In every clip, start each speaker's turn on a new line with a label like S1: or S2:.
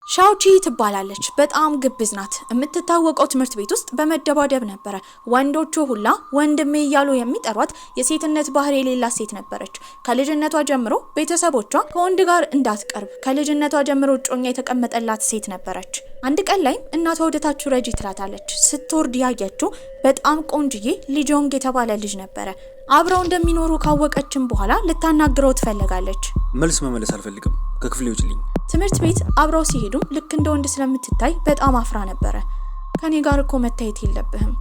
S1: ሻውቺ ትባላለች። በጣም ግብዝ ናት። የምትታወቀው ትምህርት ቤት ውስጥ በመደባደብ ነበር። ወንዶቹ ሁላ ወንድሜ እያሉ የሚጠሯት የሴትነት ባህሪ የሌላት ሴት ነበረች። ከልጅነቷ ጀምሮ ቤተሰቦቿ ከወንድ ጋር እንዳትቀርብ ከልጅነቷ ጀምሮ ጮኛ የተቀመጠላት ሴት ነበረች። አንድ ቀን ላይ እናቷ ወደታች ረጂ ትላታለች። ስትወርድ ያየችው በጣም ቆንጅዬ ሊጆንግ የተባለ ልጅ ነበር። አብረው እንደሚኖሩ ካወቀችም በኋላ ልታናግረው ትፈልጋለች።
S2: መልስ መመለስ አልፈልግም፣ ከክፍሌ ውጭልኝ።
S1: ትምህርት ቤት አብረው ሲሄዱ ልክ እንደ ወንድ ስለምትታይ በጣም አፍራ ነበር። ከኔ ጋር እኮ መታየት የለብህም።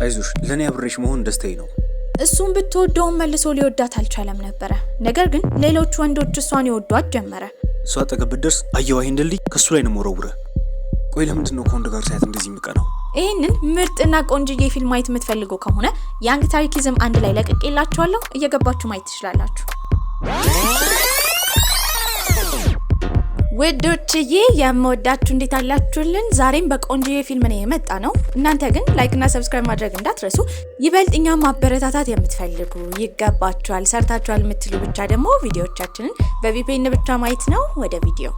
S2: አይዞሽ፣ ለኔ አብሬሽ መሆን ደስታዬ ነው።
S1: እሱም ብትወደው መልሶ ሊወዳት አልቻለም ነበር። ነገር ግን ሌሎች ወንዶች እሷን ይወዷት ጀመረ።
S2: እሷ አጠገብ ብትደርስ አየዋ ይሄን ድልድይ ከሱ ላይ ነው የምወረውረው። ቆይ ለምንድን ነው ከወንድ ጋር ሳያት እንደዚህ የምቀናው?
S1: ይህንን ምርጥና ቆንጅዬ ፊልም ማየት የምትፈልጉ ከሆነ ያንግ ታሪኪዝም አንድ ላይ ለቅቄላችኋለሁ። እየገባችሁ ማየት ትችላላችሁ። ውዶችዬ የምወዳችሁ እንዴት አላችሁልን? ዛሬም በቆንጅዬ ፊልም ነው የመጣ ነው። እናንተ ግን ላይክ እና ሰብስክራይብ ማድረግ እንዳትረሱ። ይበልጥ እኛም ማበረታታት የምትፈልጉ ይገባችኋል፣ ሰርታችኋል የምትሉ ብቻ ደግሞ ቪዲዮዎቻችንን በቪፒኤን ብቻ ማየት ነው። ወደ ቪዲዮ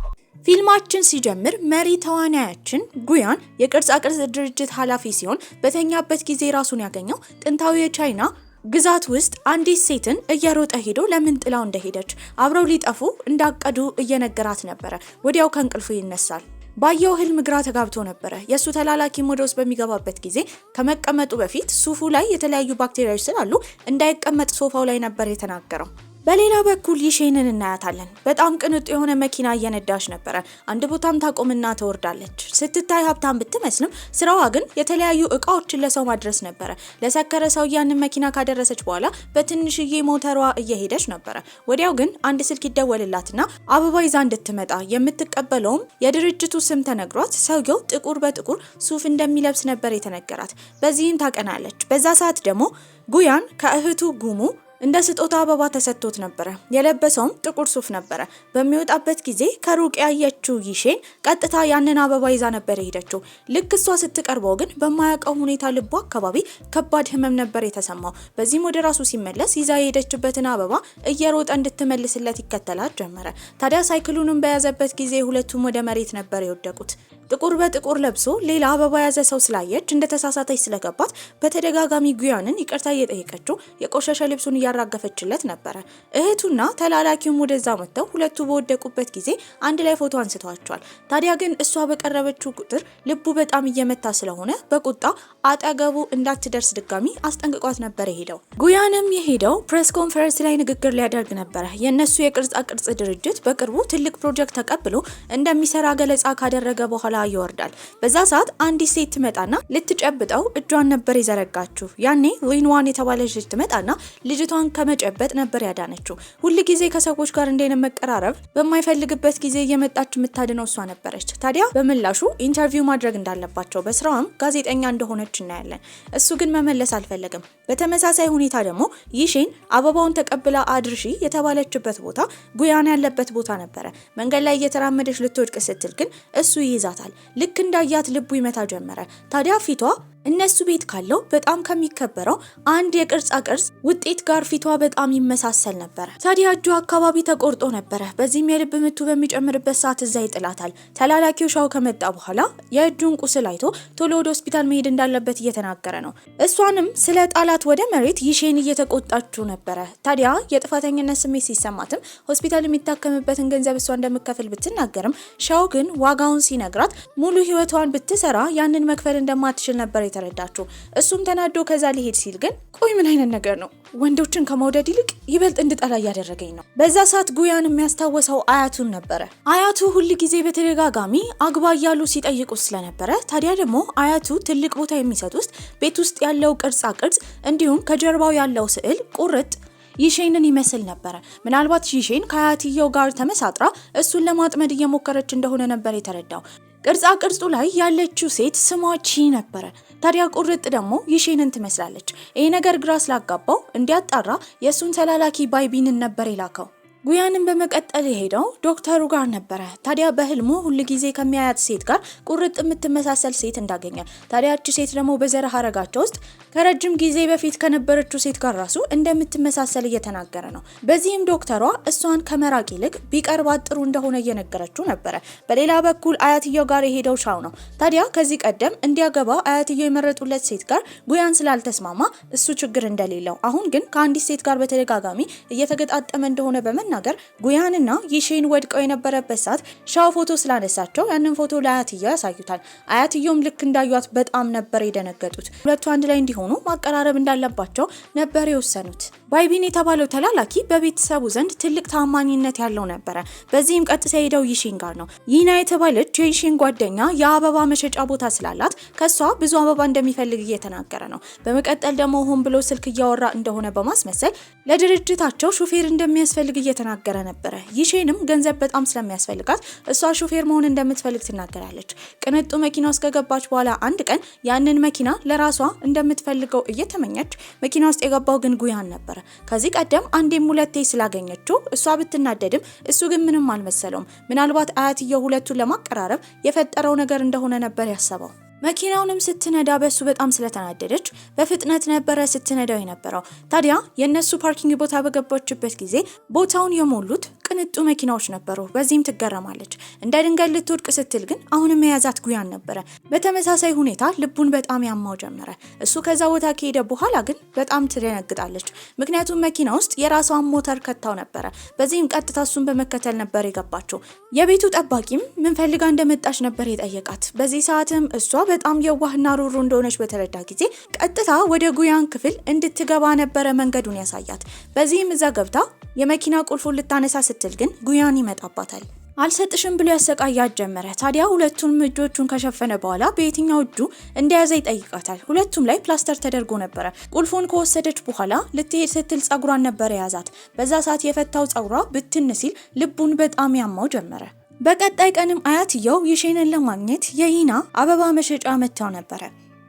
S1: ፊልማችን ሲጀምር መሪ ተዋናያችን ጉያን የቅርጻ ቅርጽ ድርጅት ኃላፊ ሲሆን በተኛበት ጊዜ ራሱን ያገኘው ጥንታዊ የቻይና ግዛት ውስጥ አንዲት ሴትን እየሮጠ ሄዶ ለምን ጥላው እንደሄደች አብረው ሊጠፉ እንዳቀዱ እየነገራት ነበር። ወዲያው ከእንቅልፉ ይነሳል። ባየው ህልም ግራ ተጋብቶ ነበር። የሱ ተላላኪ ወደ ውስጥ በሚገባበት ጊዜ ከመቀመጡ በፊት ሱፉ ላይ የተለያዩ ባክቴሪያዎች ስላሉ እንዳይቀመጥ ሶፋው ላይ ነበር የተናገረው። በሌላ በኩል ይሼንን እናያታለን። በጣም ቅንጡ የሆነ መኪና እየነዳች ነበር። አንድ ቦታም ታቆምና ትወርዳለች። ስትታይ ሀብታም ብትመስልም ስራዋ ግን የተለያዩ እቃዎችን ለሰው ማድረስ ነበር። ለሰከረ ሰው ያንን መኪና ካደረሰች በኋላ በትንሽዬ ሞተሯ እየሄደች ነበር። ወዲያው ግን አንድ ስልክ ይደወልላትና አበባ ይዛ እንድትመጣ የምትቀበለውም የድርጅቱ ስም ተነግሯት ሰውየው ጥቁር በጥቁር ሱፍ እንደሚለብስ ነበር የተነገራት። በዚህም ታቀናለች። በዛ ሰዓት ደግሞ ጉያን ከእህቱ ጉሙ እንደ ስጦታ አበባ ተሰጥቶት ነበር። የለበሰውም ጥቁር ሱፍ ነበር። በሚወጣበት ጊዜ ከሩቅ ያየችው ይሼን ቀጥታ ያንን አበባ ይዛ ነበር ሄደችው። ልክ እሷ ስትቀርበው ግን በማያውቀው ሁኔታ ልቡ አካባቢ ከባድ ህመም ነበር የተሰማው። በዚህም ወደ ራሱ ሲመለስ ይዛ የሄደችበትን አበባ እየሮጠ እንድትመልስለት ይከተላት ጀመረ። ታዲያ ሳይክሉንም በያዘበት ጊዜ ሁለቱም ወደ መሬት ነበር የወደቁት። ጥቁር በጥቁር ለብሶ ሌላ አበባ ያዘ ሰው ስላየች እንደተሳሳተች ስለገባት በተደጋጋሚ ጉያንን ይቅርታ እየጠየቀችው የቆሸሸ ልብሱን ያራገፈችለት ነበር። እህቱና ተላላኪውም ወደዛ መጥተው ሁለቱ በወደቁበት ጊዜ አንድ ላይ ፎቶ አንስተዋቸዋል። ታዲያ ግን እሷ በቀረበችው ቁጥር ልቡ በጣም እየመታ ስለሆነ በቁጣ አጠገቡ እንዳትደርስ ድጋሚ አስጠንቅቋት ነበር የሄደው። ጉያንም የሄደው ፕሬስ ኮንፈረንስ ላይ ንግግር ሊያደርግ ነበር። የነሱ የቅርጻ ቅርጽ ድርጅት በቅርቡ ትልቅ ፕሮጀክት ተቀብሎ እንደሚሰራ ገለጻ ካደረገ በኋላ ይወርዳል። በዛ ሰዓት አንዲት ሴት ትመጣና ልትጨብጠው እጇን ነበር የዘረጋችው። ያኔ ሊንዋን የተባለች ልጅ ትመጣና ልጅቷን ከመጨበጥ ነበር ያዳነችው። ሁሉ ጊዜ ከሰዎች ጋር እንደነ መቀራረብ በማይፈልግበት ጊዜ እየመጣች የምታድነው እሷ ነበረች። ታዲያ በምላሹ ኢንተርቪው ማድረግ እንዳለባቸው በስራውም ጋዜጠኛ እንደሆነች እናያለን። እሱ ግን መመለስ አልፈለገም። በተመሳሳይ ሁኔታ ደግሞ ይሼን አበባውን ተቀብላ አድርሺ የተባለችበት ቦታ ጉያን ያለበት ቦታ ነበረ። መንገድ ላይ እየተራመደች ልትወድቅ ስትል ግን እሱ ይይዛታል። ልክ እንዳያት ልቡ ይመታ ጀመረ። ታዲያ ፊቷ እነሱ ቤት ካለው በጣም ከሚከበረው አንድ የቅርጻ ቅርጽ ውጤት ጋር ፊቷ በጣም ይመሳሰል ነበር። ታዲያ እጁ አካባቢ ተቆርጦ ነበር። በዚህም የልብ ምቱ በሚጨምርበት ሰዓት እዛ ይጥላታል። ተላላኪው ሻው ከመጣ በኋላ የእጁን ቁስል አይቶ ቶሎ ወደ ሆስፒታል መሄድ እንዳለበት እየተናገረ ነው። እሷንም ስለ ጣላት ወደ መሬት ይሼን እየተቆጣችው ነበር። ታዲያ የጥፋተኝነት ስሜት ሲሰማትም ሆስፒታል የሚታከምበትን ገንዘብ እሷ እንደምትከፍል ብትናገርም ሻው ግን ዋጋውን ሲነግራት ሙሉ ህይወቷን ብትሰራ ያንን መክፈል እንደማትችል ነበር የተረዳችው። እሱም ተናዶ ከዛ ሊሄድ ሲል ግን ቆይ ምን አይነት ነገር ነው? ወንዶችን ከመውደድ ይልቅ ይበልጥ እንድጠላ ያደረገኝ ነው። በዛ ሰዓት ጉያን የሚያስታውሰው አያቱን ነበረ። አያቱ ሁሉ ጊዜ በተደጋጋሚ አግባ እያሉ ሲጠይቁት ስለነበረ ታዲያ ደግሞ አያቱ ትልቅ ቦታ የሚሰጡት ቤት ውስጥ ያለው ቅርጻ ቅርጽ እንዲሁም ከጀርባው ያለው ስዕል ቁርጥ ይሼንን ይመስል ነበር። ምናልባት ይሼን ከአያትየው ጋር ተመሳጥራ እሱን ለማጥመድ እየሞከረች እንደሆነ ነበር የተረዳው። ቅርጻ ቅርጹ ላይ ያለችው ሴት ስሟ ቺ ነበር። ታዲያ ቁርጥ ደግሞ ይሼንን ትመስላለች። ይሄ ነገር ግራ ስላጋባው እንዲያጣራ የሱን ተላላኪ ባይቢንን ነበር የላከው። ጉያንን በመቀጠል ሄደው ዶክተሩ ጋር ነበረ። ታዲያ በህልሙ ሁልጊዜ ከሚያያት ሴት ጋር ቁርጥ የምትመሳሰል ሴት እንዳገኘ፣ ታዲያ እቺ ሴት ደግሞ በዘር ሐረጋቸው ውስጥ ከረጅም ጊዜ በፊት ከነበረችው ሴት ጋር ራሱ እንደምትመሳሰል እየተናገረ ነው። በዚህም ዶክተሯ እሷን ከመራቅ ይልቅ ቢቀርባት ጥሩ እንደሆነ እየነገረችው ነበረ። በሌላ በኩል አያትየው ጋር የሄደው ሻው ነው። ታዲያ ከዚህ ቀደም እንዲያገባ አያትየው የመረጡለት ሴት ጋር ጉያን ስላልተስማማ እሱ ችግር እንደሌለው፣ አሁን ግን ከአንዲት ሴት ጋር በተደጋጋሚ እየተገጣጠመ እንደሆነ በመናገር ጉያንና ይሼን ወድቀው የነበረበት ሰዓት ሻው ፎቶ ስላነሳቸው ያንን ፎቶ ለአያትየው ያሳዩታል። አያትየውም ልክ እንዳዩት በጣም ነበር የደነገጡት። ሁለቱ አንድ ላይ እንዲሆኑ ማቀራረብ እንዳለባቸው ነበር የወሰኑት። ባይቢን የተባለው ተላላኪ በቤተሰቡ ዘንድ ትልቅ ታማኝነት ያለው ነበረ። በዚህም ቀጥታ ሄደው ይሼን ጋር ነው። ይና የተባለች የይሼን ጓደኛ የአበባ መሸጫ ቦታ ስላላት ከሷ ብዙ አበባ እንደሚፈልግ እየተናገረ ነው። በመቀጠል ደግሞ ሆን ብሎ ስልክ እያወራ እንደሆነ በማስመሰል ለድርጅታቸው ሹፌር እንደሚያስፈልግ እየተናገረ ነበረ። ይሼንም ገንዘብ በጣም ስለሚያስፈልጋት እሷ ሹፌር መሆን እንደምትፈልግ ትናገራለች። ቅንጡ መኪና ውስጥ ከገባች በኋላ አንድ ቀን ያንን መኪና ለራሷ እንደምትፈልገው እየተመኘች መኪና ውስጥ የገባው ግን ጉያን ነበረ። ከዚህ ቀደም አንዴም ሁለቴ ስላገኘችው እሷ ብትናደድም እሱ ግን ምንም አልመሰለውም። ምናልባት አያትየው ሁለቱን ለማቀራረብ የፈጠረው ነገር እንደሆነ ነበር ያሰበው። መኪናውንም ስትነዳ በሱ በጣም ስለተናደደች በፍጥነት ነበረ ስትነዳው የነበረው። ታዲያ የነሱ ፓርኪንግ ቦታ በገባችበት ጊዜ ቦታውን የሞሉት ቅንጡ መኪናዎች ነበሩ። በዚህም ትገረማለች። እንደ ድንገት ልትወድቅ ስትል ግን አሁንም የያዛት ጉያን ነበረ። በተመሳሳይ ሁኔታ ልቡን በጣም ያማው ጀመረ። እሱ ከዛ ቦታ ከሄደ በኋላ ግን በጣም ትደነግጣለች። ምክንያቱም መኪና ውስጥ የራሷን ሞተር ከታው ነበረ። በዚህም ቀጥታ እሱን በመከተል ነበር የገባችው። የቤቱ ጠባቂም ምን ፈልጋ እንደመጣች ነበር የጠየቃት። በዚህ ሰዓትም እሷ በጣም የዋህና ሩሩ እንደሆነች በተረዳ ጊዜ ቀጥታ ወደ ጉያን ክፍል እንድትገባ ነበረ መንገዱን ያሳያት። በዚህም እዛ ገብታ የመኪና ቁልፉን ልታነሳ ስትል ግን ጉያን ይመጣባታል። አልሰጥሽም ብሎ ያሰቃያት ጀመረ። ታዲያ ሁለቱንም እጆቹን ከሸፈነ በኋላ በየትኛው እጁ እንደያዘ ይጠይቃታል። ሁለቱም ላይ ፕላስተር ተደርጎ ነበረ። ቁልፉን ከወሰደች በኋላ ልትሄድ ስትል ጸጉሯን ነበረ የያዛት። በዛ ሰዓት የፈታው ጸጉሯ ብትን ሲል ልቡን በጣም ያማው ጀመረ። በቀጣይ ቀንም አያትየው ይሼንን ለማግኘት የይና አበባ መሸጫ መጥተው ነበረ።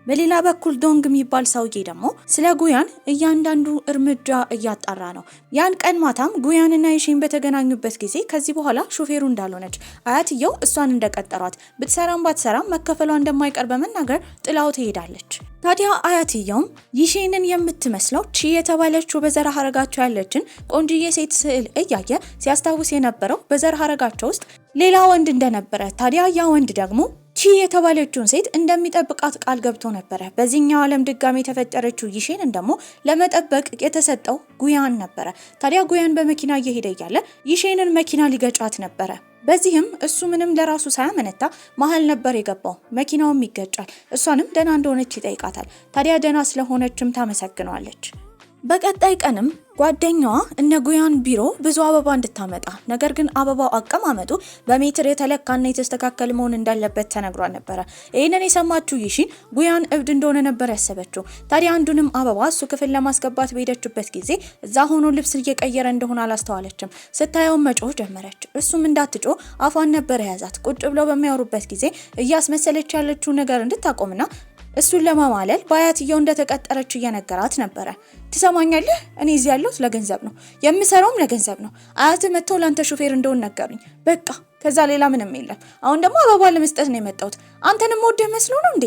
S1: በሌላ በኩል ዶንግ የሚባል ሰውዬ ደግሞ ስለ ጉያን እያንዳንዱ እርምጃ እያጣራ ነው። ያን ቀን ማታም ጉያንና ይሼን በተገናኙበት ጊዜ ከዚህ በኋላ ሹፌሩ እንዳልሆነች አያትየው እሷን እንደቀጠሯት ብትሰራም ባትሰራም መከፈሏ እንደማይቀር በመናገር ጥላው ትሄዳለች። ታዲያ አያትየውም ይሼንን የምትመስለው ቺ የተባለችው በዘር ሐረጋቸው ያለችን ቆንጆዬ ሴት ስዕል እያየ ሲያስታውስ የነበረው በዘር ሐረጋቸው ውስጥ ሌላ ወንድ እንደነበረ፣ ታዲያ ያ ወንድ ደግሞ ቺ የተባለችውን ሴት እንደሚጠብቃት ቃል ገብቶ ነበረ። በዚህኛው ዓለም ድጋሚ የተፈጠረችው ይሼንን ደግሞ ለመጠበቅ የተሰጠው ጉያን ነበረ። ታዲያ ጉያን በመኪና እየሄደ እያለ ይሼንን መኪና ሊገጫት ነበረ። በዚህም እሱ ምንም ለራሱ ሳያመነታ መሀል ነበር የገባው። መኪናውም ይገጫል። እሷንም ደህና እንደሆነች ይጠይቃታል። ታዲያ ደህና ስለሆነችም ታመሰግነዋለች። በቀጣይ ቀንም ጓደኛዋ እነ ጉያን ቢሮ ብዙ አበባ እንድታመጣ፣ ነገር ግን አበባው አቀማመጡ በሜትር የተለካና የተስተካከለ መሆን እንዳለበት ተነግሯ ነበረ። ይህንን የሰማችው ይሺን ጉያን እብድ እንደሆነ ነበር ያሰበችው። ታዲያ አንዱንም አበባ እሱ ክፍል ለማስገባት በሄደችበት ጊዜ እዛ ሆኖ ልብስ እየቀየረ እንደሆነ አላስተዋለችም። ስታየውን መጮህ ጀመረች። እሱም እንዳትጮህ አፏን ነበር የያዛት። ቁጭ ብለው በሚያወሩበት ጊዜ እያስመሰለች ያለችው ነገር እንድታቆምና እሱን ለማማለል በአያትየው እንደተቀጠረች እየነገራት ነበረ። ትሰማኛለህ? እኔ እዚህ ያለሁት ለገንዘብ ነው፣ የምሰራውም ለገንዘብ ነው። አያት መጥተው ላንተ ሹፌር እንደሆነ ነገሩኝ። በቃ ከዛ ሌላ ምንም የለም። አሁን ደግሞ አበባ ለመስጠት ነው የመጣሁት። አንተንም ወደ መስሎ ነው እንዴ?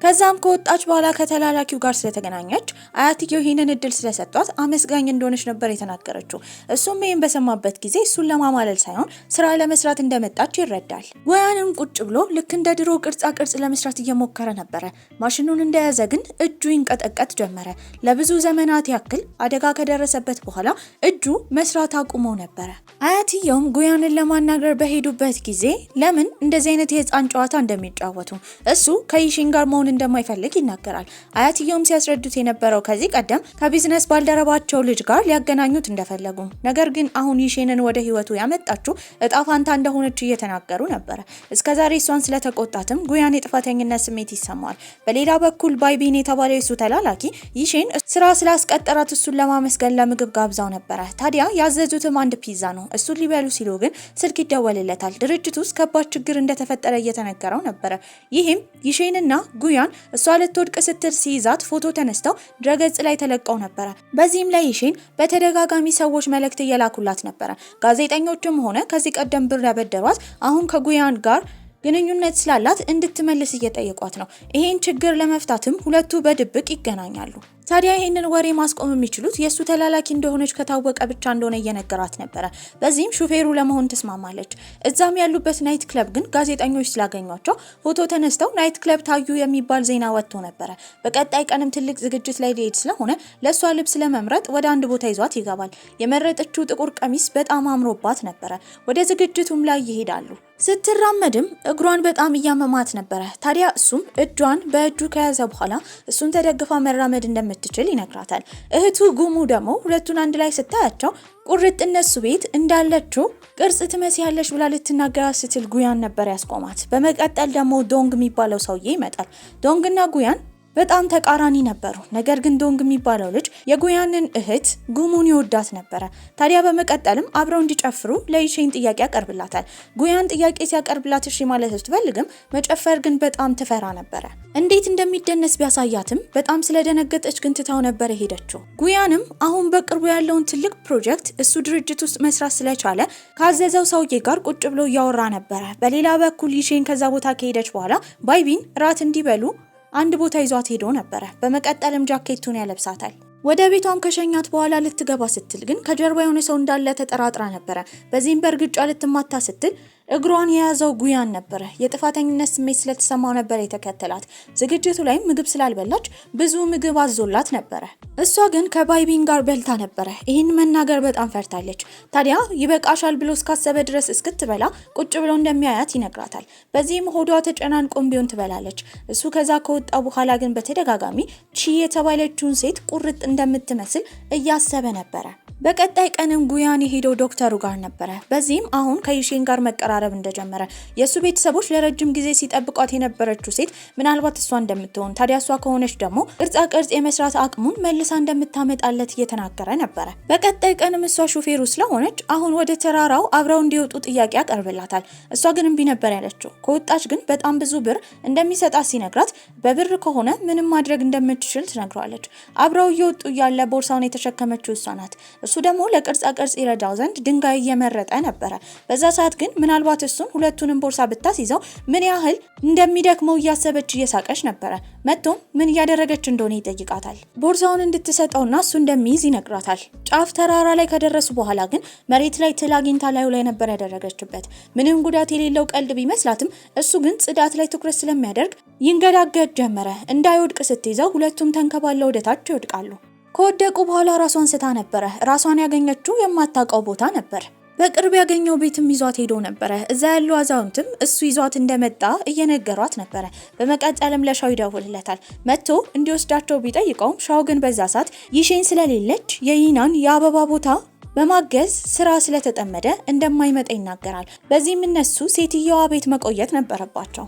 S1: ከዛም ከወጣች በኋላ ከተላላኪው ጋር ስለተገናኘች አያትየው ይሄንን እድል ስለሰጧት አመስጋኝ እንደሆነች ነበር የተናገረችው። እሱም ይሄን በሰማበት ጊዜ እሱን ለማማለል ሳይሆን ስራ ለመስራት እንደመጣች ይረዳል። ጉያንም ቁጭ ብሎ ልክ እንደ ድሮ ቅርጻ ቅርጽ ለመስራት እየሞከረ ነበረ። ማሽኑን እንደያዘ ግን እጁ ይንቀጠቀጥ ጀመረ። ለብዙ ዘመናት ያክል አደጋ ከደረሰበት በኋላ እጁ መስራት አቁሞ ነበረ። አያትየውም ጉያንን ለማናገር በሄዱበት ጊዜ ለምን እንደዚህ አይነት የህፃን ጨዋታ እንደሚጫወቱ እሱ ከይሺን ጋር መሆን እንደማይፈልግ ይናገራል። አያትየውም ሲያስረዱት የነበረው ከዚህ ቀደም ከቢዝነስ ባልደረባቸው ልጅ ጋር ሊያገናኙት እንደፈለጉ፣ ነገር ግን አሁን ይሼንን ወደ ህይወቱ ያመጣችው እጣ ፋንታ እንደሆነች እየተናገሩ ነበረ። እስከዛሬ እሷን ስለተቆጣትም ጉያን የጥፋተኝነት ስሜት ይሰማዋል። በሌላ በኩል ባይቢን የተባለው የሱ ተላላኪ ይሼን ስራ ስላስቀጠራት እሱን ለማመስገን ለምግብ ጋብዛው ነበረ። ታዲያ ያዘዙትም አንድ ፒዛ ነው። እሱን ሊበሉ ሲሉ ግን ስልክ ይደወልለታል። ድርጅቱ ውስጥ ከባድ ችግር እንደተፈጠረ እየተነገረው ነበረ። ይህም ይሼንና ጉያን ጉያን እሷ ልትወድቅ ስትል ሲይዛት ፎቶ ተነስተው ድረገጽ ላይ ተለቀው ነበረ። በዚህም ላይ ይሼን በተደጋጋሚ ሰዎች መልእክት እየላኩላት ነበረ። ጋዜጠኞችም ሆነ ከዚህ ቀደም ብር ያበደሯት አሁን ከጉያን ጋር ግንኙነት ስላላት እንድትመልስ እየጠየቋት ነው። ይሄን ችግር ለመፍታትም ሁለቱ በድብቅ ይገናኛሉ። ታዲያ ይሄንን ወሬ ማስቆም የሚችሉት የሱ ተላላኪ እንደሆነች ከታወቀ ብቻ እንደሆነ እየነገራት ነበረ። በዚህም ሹፌሩ ለመሆን ተስማማለች። እዛም ያሉበት ናይት ክለብ ግን ጋዜጠኞች ስላገኟቸው ፎቶ ተነስተው ናይት ክለብ ታዩ የሚባል ዜና ወጥቶ ነበረ። በቀጣይ ቀንም ትልቅ ዝግጅት ላይ ሊሄድ ስለሆነ ለሷ ልብስ ለመምረጥ ወደ አንድ ቦታ ይዟት ይገባል። የመረጠችው ጥቁር ቀሚስ በጣም አምሮባት ነበረ። ወደ ዝግጅቱም ላይ ይሄዳሉ። ስትራመድም እግሯን በጣም እያመማት ነበረ። ታዲያ እሱም እጇን በእጁ ከያዘ በኋላ እሱን ተደግፋ መራመድ እንደምትችል ይነግራታል። እህቱ ጉሙ ደግሞ ሁለቱን አንድ ላይ ስታያቸው ቁርጥ እነሱ ቤት እንዳለችው ቅርጽ ትመስያለሽ ብላ ልትናገራት ስትል ጉያን ነበር ያስቆማት። በመቀጠል ደግሞ ዶንግ የሚባለው ሰውዬ ይመጣል። ዶንግና ጉያን በጣም ተቃራኒ ነበሩ። ነገር ግን ዶንግ የሚባለው ልጅ የጉያንን እህት ጉሙን ይወዳት ነበረ። ታዲያ በመቀጠልም አብረው እንዲጨፍሩ ለይሼን ጥያቄ ያቀርብላታል። ጉያን ጥያቄ ሲያቀርብላት እሺ ማለት ብትፈልግም መጨፈር ግን በጣም ትፈራ ነበረ። እንዴት እንደሚደነስ ቢያሳያትም በጣም ስለደነገጠች ግን ትታው ነበር የሄደችው። ጉያንም አሁን በቅርቡ ያለውን ትልቅ ፕሮጀክት እሱ ድርጅት ውስጥ መስራት ስለቻለ ካዘዘው ሰውዬ ጋር ቁጭ ብሎ እያወራ ነበረ። በሌላ በኩል ይሼን ከዛ ቦታ ከሄደች በኋላ ባይቢን ራት እንዲበሉ አንድ ቦታ ይዟት ሄዶ ነበረ። በመቀጠልም ጃኬቱን ያለብሳታል። ወደ ቤቷም ከሸኛት በኋላ ልትገባ ስትል ግን ከጀርባ የሆነ ሰው እንዳለ ተጠራጥራ ነበረ። በዚህም በእርግጫ ልትማታ ስትል እግሯን የያዘው ጉያን ነበረ። የጥፋተኝነት ስሜት ስለተሰማው ነበር የተከተላት። ዝግጅቱ ላይ ምግብ ስላልበላች ብዙ ምግብ አዞላት ነበረ። እሷ ግን ከባይቢን ጋር በልታ ነበረ። ይህን መናገር በጣም ፈርታለች። ታዲያ ይበቃሻል ብሎ እስካሰበ ድረስ እስክትበላ ቁጭ ብሎ እንደሚያያት ይነግራታል። በዚህም ሆዷ ተጨናንቆም ቢሆን ትበላለች። እሱ ከዛ ከወጣ በኋላ ግን በተደጋጋሚ ቺ የተባለችውን ሴት ቁርጥ እንደምትመስል እያሰበ ነበረ። በቀጣይ ቀንም ጉያን የሄደው ዶክተሩ ጋር ነበረ። በዚህም አሁን ከይሼን ጋር መቀራረብ እንደጀመረ የሱ ቤተሰቦች ለረጅም ጊዜ ሲጠብቋት የነበረችው ሴት ምናልባት እሷ እንደምትሆን፣ ታዲያ እሷ ከሆነች ደግሞ ቅርጻ ቅርጽ የመስራት አቅሙን መልሳ እንደምታመጣለት እየተናገረ ነበረ። በቀጣይ ቀንም እሷ ሹፌሩ ስለሆነች አሁን ወደ ተራራው አብረው እንዲወጡ ጥያቄ ያቀርብላታል። እሷ ግን እምቢ ነበር ያለችው። ከወጣች ግን በጣም ብዙ ብር እንደሚሰጣት ሲነግራት በብር ከሆነ ምንም ማድረግ እንደምትችል ትነግሯለች። አብረው እየወጡ እያለ ቦርሳውን የተሸከመችው እሷ ናት። እሱ ደግሞ ለቅርጻ ቅርጽ ይረዳው ዘንድ ድንጋይ እየመረጠ ነበረ። በዛ ሰዓት ግን ምናልባት እሱን ሁለቱንም ቦርሳ ብታስይዘው ምን ያህል እንደሚደክመው እያሰበች እየሳቀች ነበረ። መጥቶም ምን እያደረገች እንደሆነ ይጠይቃታል። ቦርሳውን እንድትሰጠውና እሱ እንደሚይዝ ይነግራታል። ጫፍ ተራራ ላይ ከደረሱ በኋላ ግን መሬት ላይ ትል አግኝታ ላዩ ላይ ነበር ያደረገችበት። ምንም ጉዳት የሌለው ቀልድ ቢመስላትም እሱ ግን ጽዳት ላይ ትኩረት ስለሚያደርግ ይንገዳገድ ጀመረ። እንዳይወድቅ ስትይዘው ሁለቱም ተንከባለው ወደታች ይወድቃሉ። ከወደቁ በኋላ ራሷን ስታ ነበረ። ራሷን ያገኘችው የማታውቀው ቦታ ነበር። በቅርብ ያገኘው ቤትም ይዟት ሄዶ ነበረ። እዛ ያሉ አዛውንትም እሱ ይዟት እንደመጣ እየነገሯት ነበረ። በመቀጠልም ለሻው ይደውልለታል። መጥቶ እንዲወስዳቸው ቢጠይቀውም ሻው ግን በዛ ሰዓት ይሼን ስለሌለች የይናን የአበባ ቦታ በማገዝ ስራ ስለተጠመደ እንደማይመጣ ይናገራል። በዚህም እነሱ ሴትየዋ ቤት መቆየት ነበረባቸው።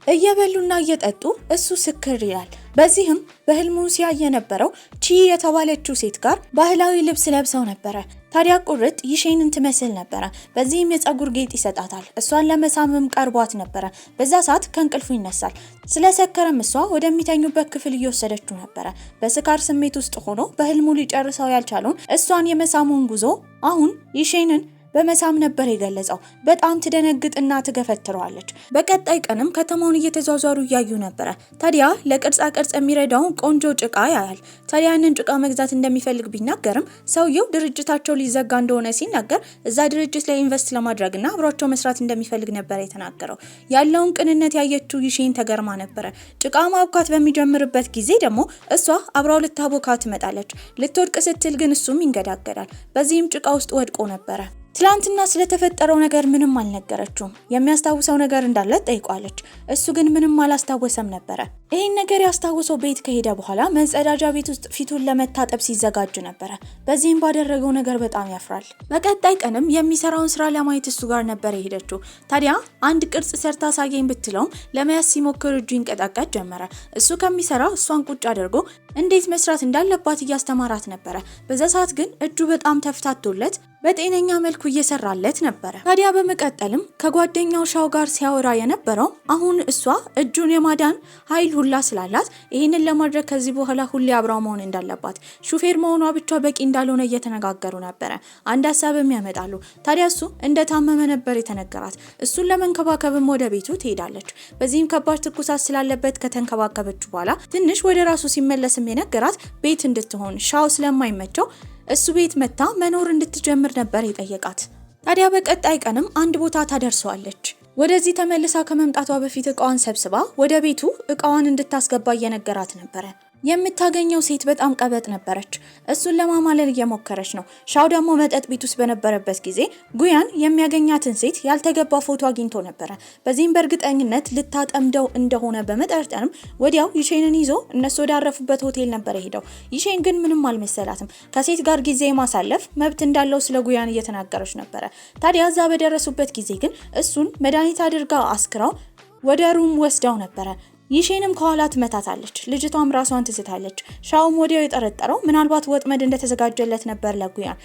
S1: እየበሉና እየጠጡ እሱ ስክር ይላል። በዚህም በህልሙ ሲያይ የነበረው ቺ የተባለችው ሴት ጋር ባህላዊ ልብስ ለብሰው ነበረ። ታዲያ ቁርጥ ይሼንን ትመስል ነበረ። በዚህም የጸጉር ጌጥ ይሰጣታል። እሷን ለመሳምም ቀርቧት ነበረ። በዛ ሰዓት ከእንቅልፉ ይነሳል። ስለሰከረም እሷ ወደሚተኙበት ክፍል እየወሰደችው ነበረ። በስካር ስሜት ውስጥ ሆኖ በህልሙ ሊጨርሰው ያልቻለውን እሷን የመሳሙን ጉዞ አሁን ይሼንን በመሳም ነበር የገለጸው። በጣም ትደነግጥና ትገፈትረዋለች። በቀጣይ ቀንም ከተማውን እየተዟዟሩ እያዩ ነበረ። ታዲያ ለቅርጻ ቅርጽ የሚረዳውን ቆንጆ ጭቃ ያያል። ታዲያ ያንን ጭቃ መግዛት እንደሚፈልግ ቢናገርም ሰውየው ድርጅታቸው ሊዘጋ እንደሆነ ሲናገር እዛ ድርጅት ላይ ኢንቨስት ለማድረግና አብሯቸው መስራት እንደሚፈልግ ነበር የተናገረው። ያለውን ቅንነት ያየችው ይሼን ተገርማ ነበረ። ጭቃ ማብካት በሚጀምርበት ጊዜ ደግሞ እሷ አብራው ልታቦካ ትመጣለች። ልትወድቅ ስትል ግን እሱም ይንገዳገዳል። በዚህም ጭቃ ውስጥ ወድቆ ነበረ። ትላንትና ስለተፈጠረው ነገር ምንም አልነገረችውም። የሚያስታውሰው ነገር እንዳለ ጠይቋለች። እሱ ግን ምንም አላስታወሰም ነበረ። ይህን ነገር ያስታውሰው ቤት ከሄደ በኋላ መጸዳጃ ቤት ውስጥ ፊቱን ለመታጠብ ሲዘጋጅ ነበረ። በዚህም ባደረገው ነገር በጣም ያፍራል። በቀጣይ ቀንም የሚሰራውን ስራ ለማየት እሱ ጋር ነበር የሄደችው። ታዲያ አንድ ቅርጽ ሰርታ አሳየኝ ብትለውም ለመያዝ ሲሞክር እጁ ይንቀጣቀጥ ጀመረ። እሱ ከሚሰራው እሷን ቁጭ አድርጎ እንዴት መስራት እንዳለባት እያስተማራት ነበረ። በዛ ሰዓት ግን እጁ በጣም ተፍታቶለት በጤነኛ መልኩ እየሰራለት ነበረ። ታዲያ በመቀጠልም ከጓደኛው ሻው ጋር ሲያወራ የነበረው አሁን እሷ እጁን የማዳን ኃይሉን ሁላ ስላላት ይሄንን ለማድረግ ከዚህ በኋላ ሁሌ አብራው መሆን እንዳለባት ሹፌር መሆኗ ብቻ በቂ እንዳልሆነ እየተነጋገሩ ነበር። አንድ ሀሳብም ያመጣሉ። ታዲያ እሱ እንደታመመ ነበር የተነገራት። እሱን ለመንከባከብም ወደ ቤቱ ትሄዳለች። በዚህም ከባድ ትኩሳት ስላለበት ከተንከባከበች በኋላ ትንሽ ወደ ራሱ ሲመለስም የነገራት ቤት እንድትሆን ሻው ስለማይመቸው እሱ ቤት መታ መኖር እንድትጀምር ነበር የጠየቃት። ታዲያ በቀጣይ ቀንም አንድ ቦታ ታደርሰዋለች። ወደዚህ ተመልሳ ከመምጣቷ በፊት እቃዋን ሰብስባ ወደ ቤቱ እቃዋን እንድታስገባ እየነገራት ነበር። የምታገኘው ሴት በጣም ቀበጥ ነበረች። እሱን ለማማለል እየሞከረች ነው። ሻው ደግሞ መጠጥ ቤት ውስጥ በነበረበት ጊዜ ጉያን የሚያገኛትን ሴት ያልተገባ ፎቶ አግኝቶ ነበር። በዚህም በእርግጠኝነት ልታጠምደው እንደሆነ በመጠርጠርም ወዲያው ይሼንን ይዞ እነሱ ወዳረፉበት ሆቴል ነበር የሄደው። ይሼን ግን ምንም አልመሰላትም። ከሴት ጋር ጊዜ ማሳለፍ መብት እንዳለው ስለ ጉያን እየተናገረች ነበር። ታዲያ እዛ በደረሱበት ጊዜ ግን እሱን መድኃኒት አድርጋ አስክራው ወደ ሩም ወስዳው ነበር። ይሼንም ከኋላ ትመታታለች። ልጅቷም ራሷን ትስታለች። ሻውም ወዲያው የጠረጠረው ምናልባት ወጥመድ እንደተዘጋጀለት ነበር ለጉያን።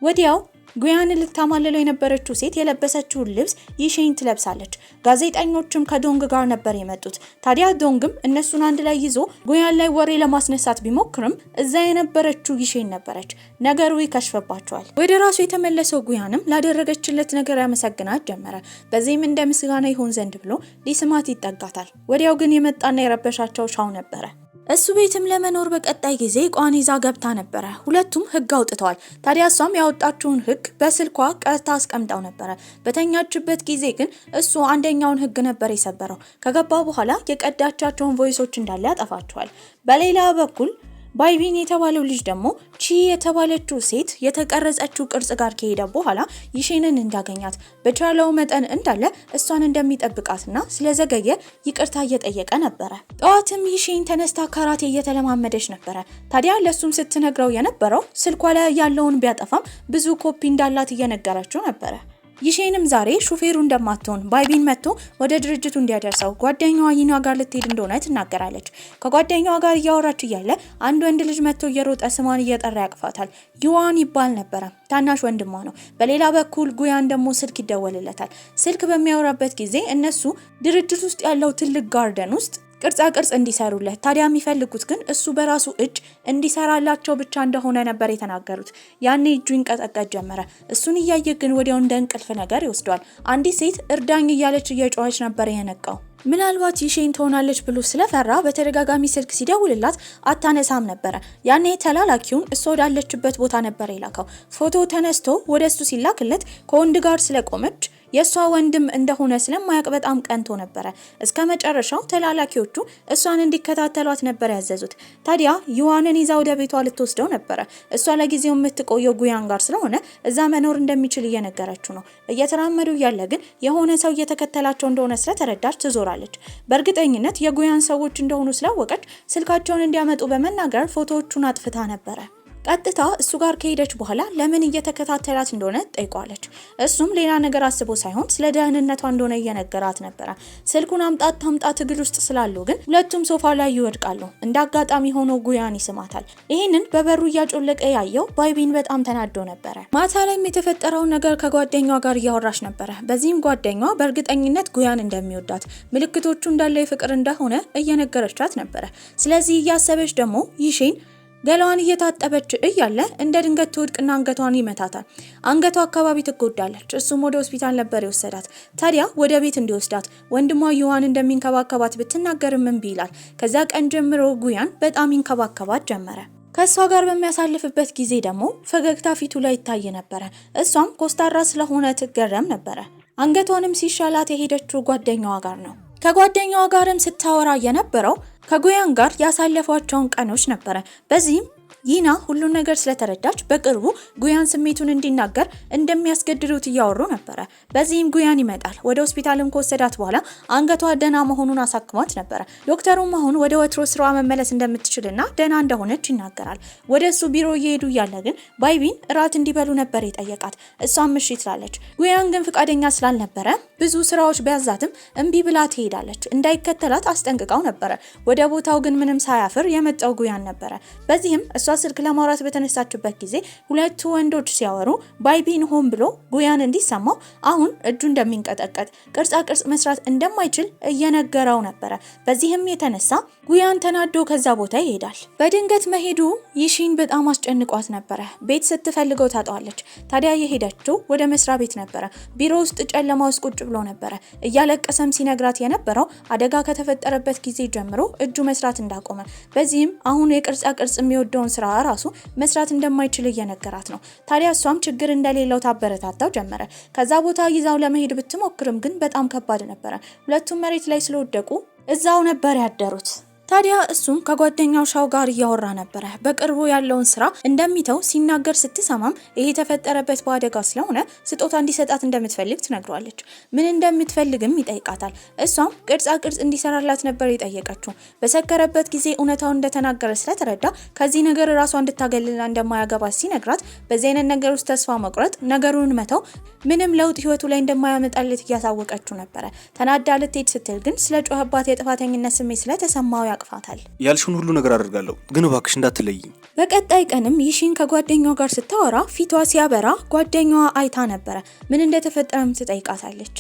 S1: ወዲያው ጉያን ልታማለለው የነበረችው ሴት የለበሰችውን ልብስ ይሼን ትለብሳለች። ጋዜጠኞችም ከዶንግ ጋር ነበር የመጡት። ታዲያ ዶንግም እነሱን አንድ ላይ ይዞ ጉያን ላይ ወሬ ለማስነሳት ቢሞክርም እዛ የነበረችው ይሼን ነበረች። ነገሩ ይከሽፈባቸዋል። ወደ ራሱ የተመለሰው ጉያንም ላደረገችለት ነገር ያመሰግናት ጀመረ። በዚህም እንደ ምስጋና ይሆን ዘንድ ብሎ ሊስማት ይጠጋታል። ወዲያው ግን የመጣና የረበሻቸው ሻው ነበረ። እሱ ቤትም ለመኖር በቀጣይ ጊዜ ቋን ይዛ ገብታ ነበረ። ሁለቱም ህግ አውጥተዋል። ታዲያ እሷም ያወጣችውን ህግ በስልኳ ቀርታ አስቀምጣው ነበረ። በተኛችበት ጊዜ ግን እሱ አንደኛውን ህግ ነበር የሰበረው። ከገባ በኋላ የቀዳቻቸውን ቮይሶች እንዳለ ያጠፋቸዋል። በሌላ በኩል ባይቢን የተባለው ልጅ ደግሞ ቺ የተባለችው ሴት የተቀረጸችው ቅርጽ ጋር ከሄደ በኋላ ይሼንን እንዳገኛት በቻለው መጠን እንዳለ እሷን እንደሚጠብቃትና ስለዘገየ ይቅርታ እየጠየቀ ነበረ። ጠዋትም ይሼን ተነስታ ካራቴ እየተለማመደች ነበረ። ታዲያ ለሱም ስትነግረው የነበረው ስልኳ ላይ ያለውን ቢያጠፋም ብዙ ኮፒ እንዳላት እየነገረችው ነበረ። ይሼንም ዛሬ ሹፌሩ እንደማትሆን ባይቢን መጥቶ ወደ ድርጅቱ እንዲያደርሰው ጓደኛዋ ይና ጋር ልትሄድ እንደሆነ ትናገራለች። ከጓደኛዋ ጋር እያወራች እያለ አንድ ወንድ ልጅ መጥቶ እየሮጠ ስሟን እየጠራ ያቅፋታል። ዩዋን ይባል ነበረ። ታናሽ ወንድሟ ነው። በሌላ በኩል ጉያን ደግሞ ስልክ ይደወልለታል። ስልክ በሚያወራበት ጊዜ እነሱ ድርጅት ውስጥ ያለው ትልቅ ጋርደን ውስጥ ቅርጻ ቅርጽ እንዲሰሩለት ታዲያ የሚፈልጉት ግን እሱ በራሱ እጅ እንዲሰራላቸው ብቻ እንደሆነ ነበር የተናገሩት። ያኔ እጁ ይንቀጠቀጥ ጀመረ። እሱን እያየ ግን ወዲያው እንደ እንቅልፍ ነገር ይወስደዋል። አንዲት ሴት እርዳኝ እያለች እየጮኸች ነበር የነቃው። ምናልባት ይሼን ትሆናለች ብሎ ስለፈራ በተደጋጋሚ ስልክ ሲደውልላት አታነሳም ነበረ። ያኔ ተላላኪውን እሷ ወዳለችበት ቦታ ነበር የላከው። ፎቶ ተነስቶ ወደሱ ሲላክለት ከወንድ ጋር ስለቆመች የሷ ወንድም እንደሆነ ስለማያውቅ በጣም ቀንቶ ነበረ። እስከ መጨረሻው ተላላኪዎቹ እሷን እንዲከታተሏት ነበር ያዘዙት። ታዲያ ዩዋንን ይዛ ወደ ቤቷ ልትወስደው ነበረ። እሷ ለጊዜው የምትቆየው ጉያን ጋር ስለሆነ እዛ መኖር እንደሚችል እየነገረችው ነው። እየተራመዱ ያለ ግን የሆነ ሰው እየተከተላቸው እንደሆነ ስለተረዳች ትዞራለች። በእርግጠኝነት የጉያን ሰዎች እንደሆኑ ስላወቀች ስልካቸውን እንዲያመጡ በመናገር ፎቶዎቹን አጥፍታ ነበረ። ቀጥታ እሱ ጋር ከሄደች በኋላ ለምን እየተከታተላት እንደሆነ ጠይቋለች። እሱም ሌላ ነገር አስቦ ሳይሆን ስለ ደህንነቷ እንደሆነ እየነገራት ነበረ። ስልኩን አምጣት ትግል ውስጥ ስላሉ ግን ሁለቱም ሶፋ ላይ ይወድቃሉ። እንደ አጋጣሚ ሆኖ ጉያን ይስማታል። ይህንን በበሩ እያጮለቀ ያየው ባይቢን በጣም ተናዶ ነበረ። ማታ ላይም የተፈጠረውን ነገር ከጓደኛዋ ጋር እያወራች ነበረ። በዚህም ጓደኛዋ በእርግጠኝነት ጉያን እንደሚወዳት ምልክቶቹ እንዳለ የፍቅር እንደሆነ እየነገረቻት ነበረ። ስለዚህ እያሰበች ደግሞ ይሼን ገላዋን እየታጠበች እያለ እንደ ድንገት ትወድቅና አንገቷን ይመታታል። አንገቷ አካባቢ ትጎዳለች። እሱም ወደ ሆስፒታል ነበር የወሰዳት። ታዲያ ወደ ቤት እንዲወስዳት ወንድሟ ዩዋን እንደሚንከባከባት ብትናገርም እምቢ ይላል። ከዛ ቀን ጀምሮ ጉያን በጣም ይንከባከባት ጀመረ። ከሷ ጋር በሚያሳልፍበት ጊዜ ደግሞ ፈገግታ ፊቱ ላይ ይታይ ነበረ። እሷም ኮስታራ ስለሆነ ትገረም ነበረ። አንገቷንም ሲሻላት የሄደችው ጓደኛዋ ጋር ነው። ከጓደኛዋ ጋርም ስታወራ የነበረው ከጉያን ጋር ያሳለፏቸውን ቀኖች ነበረ። በዚህም ይና ሁሉን ነገር ስለተረዳች በቅርቡ ጉያን ስሜቱን እንዲናገር እንደሚያስገድዱት እያወሩ ነበረ። በዚህም ጉያን ይመጣል። ወደ ሆስፒታልም ከወሰዳት በኋላ አንገቷ ደህና መሆኑን አሳክሟት ነበረ። ዶክተሩም አሁን ወደ ወትሮ ስራዋ መመለስ እንደምትችልና ደህና እንደሆነች ይናገራል። ወደ እሱ ቢሮ እየሄዱ እያለ ግን ባይቢን እራት እንዲበሉ ነበር የጠየቃት። እሷም እሺ ትላለች። ጉያን ግን ፍቃደኛ ስላልነበረ ብዙ ስራዎች ቢያዛትም እምቢ ብላ ትሄዳለች። እንዳይከተላት አስጠንቅቃው ነበረ። ወደ ቦታው ግን ምንም ሳያፍር የመጣው ጉያን ነበረ። በዚህም እሷ ስልክ ለማውራት በተነሳችበት ጊዜ ሁለቱ ወንዶች ሲያወሩ ባይቢን ሆን ብሎ ጉያን እንዲሰማው አሁን እጁ እንደሚንቀጠቀጥ ቅርጻ ቅርጽ መስራት እንደማይችል እየነገረው ነበረ። በዚህም የተነሳ ጉያን ተናዶ ከዛ ቦታ ይሄዳል። በድንገት መሄዱ ይሺን በጣም አስጨንቋት ነበረ። ቤት ስትፈልገው ታጣዋለች። ታዲያ የሄደችው ወደ መስሪያ ቤት ነበረ። ቢሮ ውስጥ ጨለማ ውስጥ ቁጭ ብሎ ነበረ። እያለቀሰም ሲነግራት የነበረው አደጋ ከተፈጠረበት ጊዜ ጀምሮ እጁ መስራት እንዳቆመ፣ በዚህም አሁን የቅርጻ ቅርጽ የሚወደውን ስራ ራሱ መስራት እንደማይችል እየነገራት ነው። ታዲያ እሷም ችግር እንደሌለው ታበረታታው ጀመረ። ከዛ ቦታ ይዛው ለመሄድ ብትሞክርም ግን በጣም ከባድ ነበረ። ሁለቱም መሬት ላይ ስለወደቁ እዛው ነበር ያደሩት። ታዲያ እሱም ከጓደኛው ሻው ጋር እያወራ ነበረ። በቅርቡ ያለውን ስራ እንደሚተው ሲናገር ስትሰማም ይሄ የተፈጠረበት በአደጋ ስለሆነ ስጦታ እንዲሰጣት እንደምትፈልግ ትነግሯለች። ምን እንደምትፈልግም ይጠይቃታል። እሷም ቅርጻ ቅርጽ እንዲሰራላት ነበር የጠየቀችው። በሰከረበት ጊዜ እውነታውን እንደተናገረ ስለተረዳ ከዚህ ነገር ራሷ እንድታገልላ እንደማያገባት ሲነግራት በዚህ አይነት ነገር ውስጥ ተስፋ መቁረጥ፣ ነገሩን መተው ምንም ለውጥ ህይወቱ ላይ እንደማያመጣለት እያሳወቀችው ነበረ። ተናዳ ልትሄድ ስትል ግን ስለ ጮኸባት የጥፋተኝነት ስሜት ስለተሰማው ያቅፋታል።
S2: ያልሽውን ሁሉ ነገር አደርጋለሁ፣ ግን እባክሽ እንዳትለይኝ።
S1: በቀጣይ ቀንም ይሺን ከጓደኛዋ ጋር ስታወራ ፊቷ ሲያበራ ጓደኛዋ አይታ ነበረ። ምን እንደተፈጠረም ትጠይቃታለች።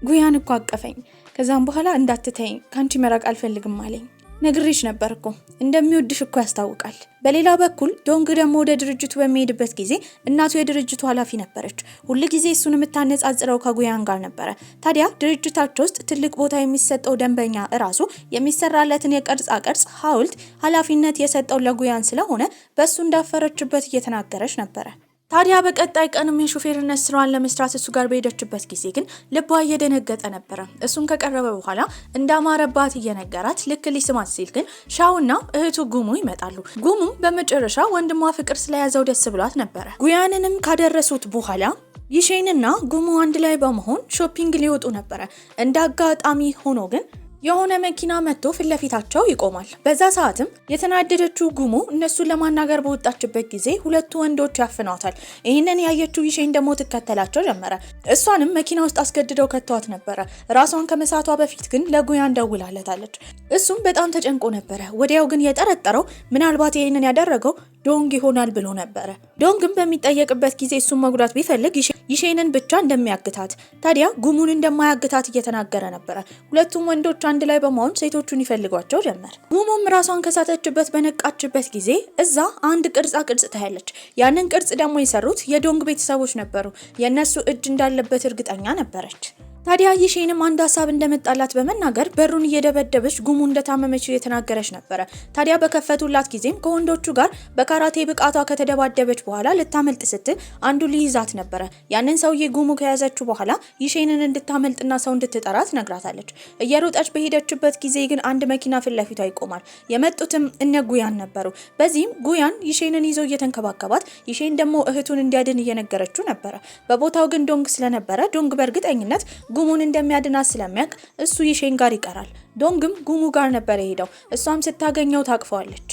S1: ጉያን እኮ አቀፈኝ፣ ከዛም በኋላ እንዳትተኝ ካንቺ መራቅ አልፈልግም አለኝ። ነግሬሽ ነበር እኮ እንደሚወድሽ እኮ ያስታውቃል። በሌላ በኩል ዶንግ ደግሞ ወደ ድርጅቱ በሚሄድበት ጊዜ እናቱ የድርጅቱ ኃላፊ ነበረች። ሁሉ ጊዜ እሱን የምታነጻጽረው ከጉያን ጋር ነበረ። ታዲያ ድርጅታቸው ውስጥ ትልቅ ቦታ የሚሰጠው ደንበኛ እራሱ የሚሰራለትን የቅርጻ ቅርጽ ሐውልት ኃላፊነት የሰጠው ለጉያን ስለሆነ በሱ እንዳፈረችበት እየተናገረች ነበረ። ታዲያ በቀጣይ ቀንም የሹፌርነት ስራዋን ለመስራት እሱ ጋር በሄደችበት ጊዜ ግን ልቧ እየደነገጠ ነበረ። እሱም ከቀረበ በኋላ እንዳማረባት እየነገራት ልክ ሊስማት ሲል ግን ሻውና እህቱ ጉሙ ይመጣሉ። ጉሙም በመጨረሻ ወንድሟ ፍቅር ስለያዘው ደስ ብሏት ነበረ። ጉያንንም ካደረሱት በኋላ ይሼንና ጉሙ አንድ ላይ በመሆን ሾፒንግ ሊወጡ ነበረ። እንደ አጋጣሚ ሆኖ ግን የሆነ መኪና መጥቶ ፊት ለፊታቸው ይቆማል። በዛ ሰዓትም የተናደደችው ጉሙ እነሱን ለማናገር በወጣችበት ጊዜ ሁለቱ ወንዶች ያፍኗታል። ይህንን ያየችው ይሼን ደግሞ ትከተላቸው ጀመረ። እሷንም መኪና ውስጥ አስገድደው ከተዋት ነበረ። ራሷን ከመሳቷ በፊት ግን ለጉያን ደውላለታለች። እሱም በጣም ተጨንቆ ነበረ። ወዲያው ግን የጠረጠረው ምናልባት ይህንን ያደረገው ዶንግ ይሆናል ብሎ ነበረ። ዶንግም በሚጠየቅበት ጊዜ እሱን መጉዳት ቢፈልግ ይሼንን ብቻ እንደሚያግታት፣ ታዲያ ጉሙን እንደማያግታት እየተናገረ ነበረ። ሁለቱም ወንዶች አንድ ላይ በመሆን ሴቶቹን ይፈልጓቸው ጀመር። ጉሙም ራሷን ከሳተችበት በነቃችበት ጊዜ እዛ አንድ ቅርጻ ቅርጽ ታያለች። ያንን ቅርጽ ደግሞ የሰሩት የዶንግ ቤተሰቦች ነበሩ። የነሱ እጅ እንዳለበት እርግጠኛ ነበረች። ታዲያ ይሼንም አንድ ሀሳብ እንደመጣላት በመናገር በሩን እየደበደበች ጉሙ እንደታመመች እየተናገረች ነበረ። ታዲያ በከፈቱላት ጊዜም ከወንዶቹ ጋር በካራቴ ብቃቷ ከተደባደበች በኋላ ልታመልጥ ስትል አንዱ ሊይዛት ነበረ። ያንን ሰውዬ ጉሙ ከያዘችው በኋላ ይሼንን እንድታመልጥና ሰው እንድትጠራ ትነግራታለች። እየሮጠች በሄደችበት ጊዜ ግን አንድ መኪና ፊት ለፊቷ ይቆማል። የመጡትም እነ ጉያን ነበሩ። በዚህም ጉያን ይሼንን ይዞ እየተንከባከባት፣ ይሼን ደግሞ እህቱን እንዲያድን እየነገረችው ነበረ። በቦታው ግን ዶንግ ስለነበረ ዶንግ በእርግጠኝነት ጉሙን እንደሚያድናት ስለሚያውቅ እሱ ይሼን ጋር ይቀራል። ዶንግም ጉሙ ጋር ነበር የሄደው። እሷም ስታገኘው ታቅፈዋለች።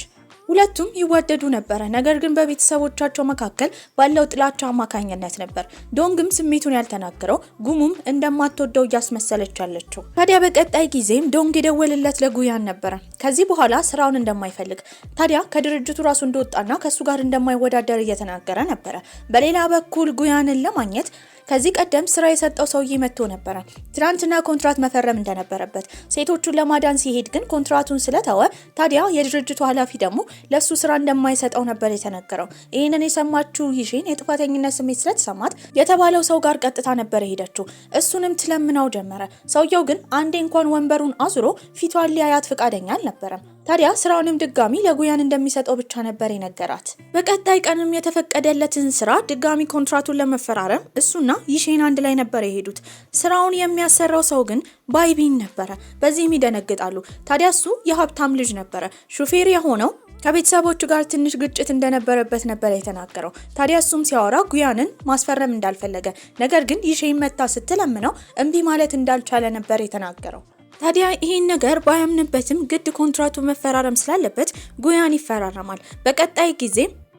S1: ሁለቱም ይዋደዱ ነበረ። ነገር ግን በቤተሰቦቻቸው መካከል ባለው ጥላቻ አማካኝነት ነበር ዶንግም ስሜቱን ያልተናገረው፣ ጉሙም እንደማትወደው እያስመሰለች ያለችው። ታዲያ በቀጣይ ጊዜም ዶንግ የደወለለት ለጉያን ነበረ። ከዚህ በኋላ ስራውን እንደማይፈልግ፣ ታዲያ ከድርጅቱ ራሱ እንደወጣና ከሱ ጋር እንደማይወዳደር እየተናገረ ነበረ። በሌላ በኩል ጉያንን ለማግኘት ከዚህ ቀደም ስራ የሰጠው ሰውዬ መጥቶ ነበረ። ትናንትና ኮንትራት መፈረም እንደነበረበት፣ ሴቶቹን ለማዳን ሲሄድ ግን ኮንትራቱን ስለተወ ታዲያ የድርጅቱ ኃላፊ ደግሞ ለሱ ስራ እንደማይሰጠው ነበር የተነገረው። ይህንን የሰማችው ይሼን የጥፋተኝነት ስሜት ስለተሰማት የተባለው ሰው ጋር ቀጥታ ነበር የሄደችው። እሱንም ትለምናው ጀመረ። ሰውየው ግን አንዴ እንኳን ወንበሩን አዙሮ ፊቷን ሊያያት ፈቃደኛ አልነበረም። ታዲያ ስራውንም ድጋሚ ለጉያን እንደሚሰጠው ብቻ ነበር የነገራት። በቀጣይ ቀንም የተፈቀደለትን ስራ ድጋሚ ኮንትራቱን ለመፈራረም እሱና ይሼን አንድ ላይ ነበር የሄዱት። ስራውን የሚያሰራው ሰው ግን ባይቢን ነበረ። በዚህም ይደነግጣሉ። ታዲያ እሱ የሀብታም ልጅ ነበረ። ሹፌር የሆነው ከቤተሰቦቹ ጋር ትንሽ ግጭት እንደነበረበት ነበር የተናገረው። ታዲያ እሱም ሲያወራ ጉያንን ማስፈረም እንዳልፈለገ፣ ነገር ግን ይሼን መታ ስትለምነው እምቢ ማለት እንዳልቻለ ነበር የተናገረው። ታዲያ ይሄን ነገር ባያምንበትም ግድ ኮንትራቱ መፈራረም ስላለበት ጉያን ይፈራረማል። በቀጣይ ጊዜ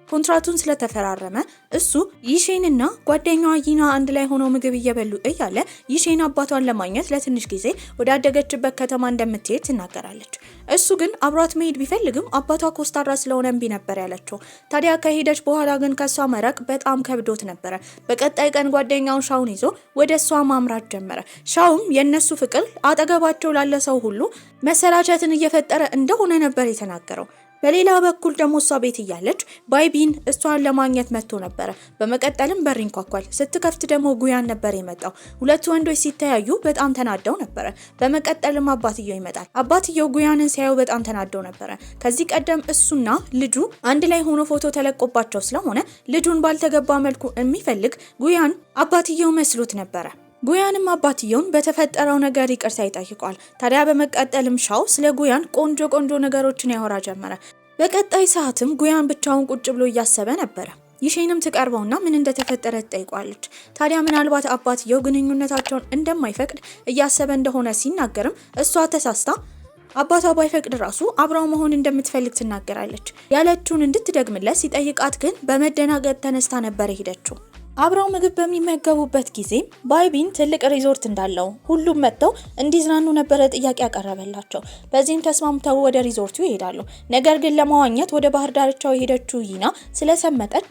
S1: ኮንትራቱን ስለተፈራረመ እሱ ይሼንና ጓደኛዋ ይና አንድ ላይ ሆነው ምግብ እየበሉ እያለ ይሼን አባቷን ለማግኘት ለትንሽ ጊዜ ወደ አደገችበት ከተማ እንደምትሄድ ትናገራለች። እሱ ግን አብሯት መሄድ ቢፈልግም አባቷ ኮስታራ ስለሆነ እምቢ ነበር ያለችው። ታዲያ ከሄደች በኋላ ግን ከሷ መራቅ በጣም ከብዶት ነበረ። በቀጣይ ቀን ጓደኛው ሻውን ይዞ ወደ እሷ ማምራት ጀመረ። ሻውም የነሱ ፍቅር አጠገባቸው ላለ ሰው ሁሉ መሰላቸትን እየፈጠረ እንደሆነ ነበር የተናገረው። በሌላ በኩል ደግሞ እሷ ቤት እያለች ባይቢን እሷን ለማግኘት መጥቶ ነበረ። በመቀጠልም በር ይንኳኳል። ስትከፍት ደግሞ ጉያን ነበር የመጣው። ሁለቱ ወንዶች ሲተያዩ በጣም ተናደው ነበረ። በመቀጠልም አባትየው ይመጣል። አባትየው ጉያንን ሲያዩ በጣም ተናደው ነበረ። ከዚህ ቀደም እሱና ልጁ አንድ ላይ ሆኖ ፎቶ ተለቆባቸው ስለሆነ ልጁን ባልተገባ መልኩ የሚፈልግ ጉያን አባትየው መስሎት ነበረ። ጉያንም አባትየውን በተፈጠረው ነገር ይቅርታ ይጠይቋል። ታዲያ በመቀጠልም ሻው ስለ ጉያን ቆንጆ ነገሮችን ያወራ ጀመረ። በቀጣይ ሰዓትም ጉያን ብቻውን ቁጭ ብሎ እያሰበ ነበረ። ይሼንም ትቀርበውና ምን እንደተፈጠረ ትጠይቋለች። ታዲያ ምናልባት አባትየው ግንኙነታቸውን እንደማይፈቅድ እያሰበ እንደሆነ ሲናገርም እሷ ተሳስታ አባቷ ባይፈቅድ ራሱ አብራው መሆን እንደምትፈልግ ትናገራለች። ያለችውን እንድትደግምለት ሲጠይቃት ግን በመደናገጥ ተነስታ ነበር ሄደችው። አብረው ምግብ በሚመገቡበት ጊዜ ባይቢን ትልቅ ሪዞርት እንዳለው ሁሉም መጥተው እንዲዝናኑ ነበረ ጥያቄ ያቀረበላቸው። በዚህም ተስማምተው ወደ ሪዞርቱ ይሄዳሉ። ነገር ግን ለመዋኘት ወደ ባህር ዳርቻው የሄደችው ይና ስለሰመጠች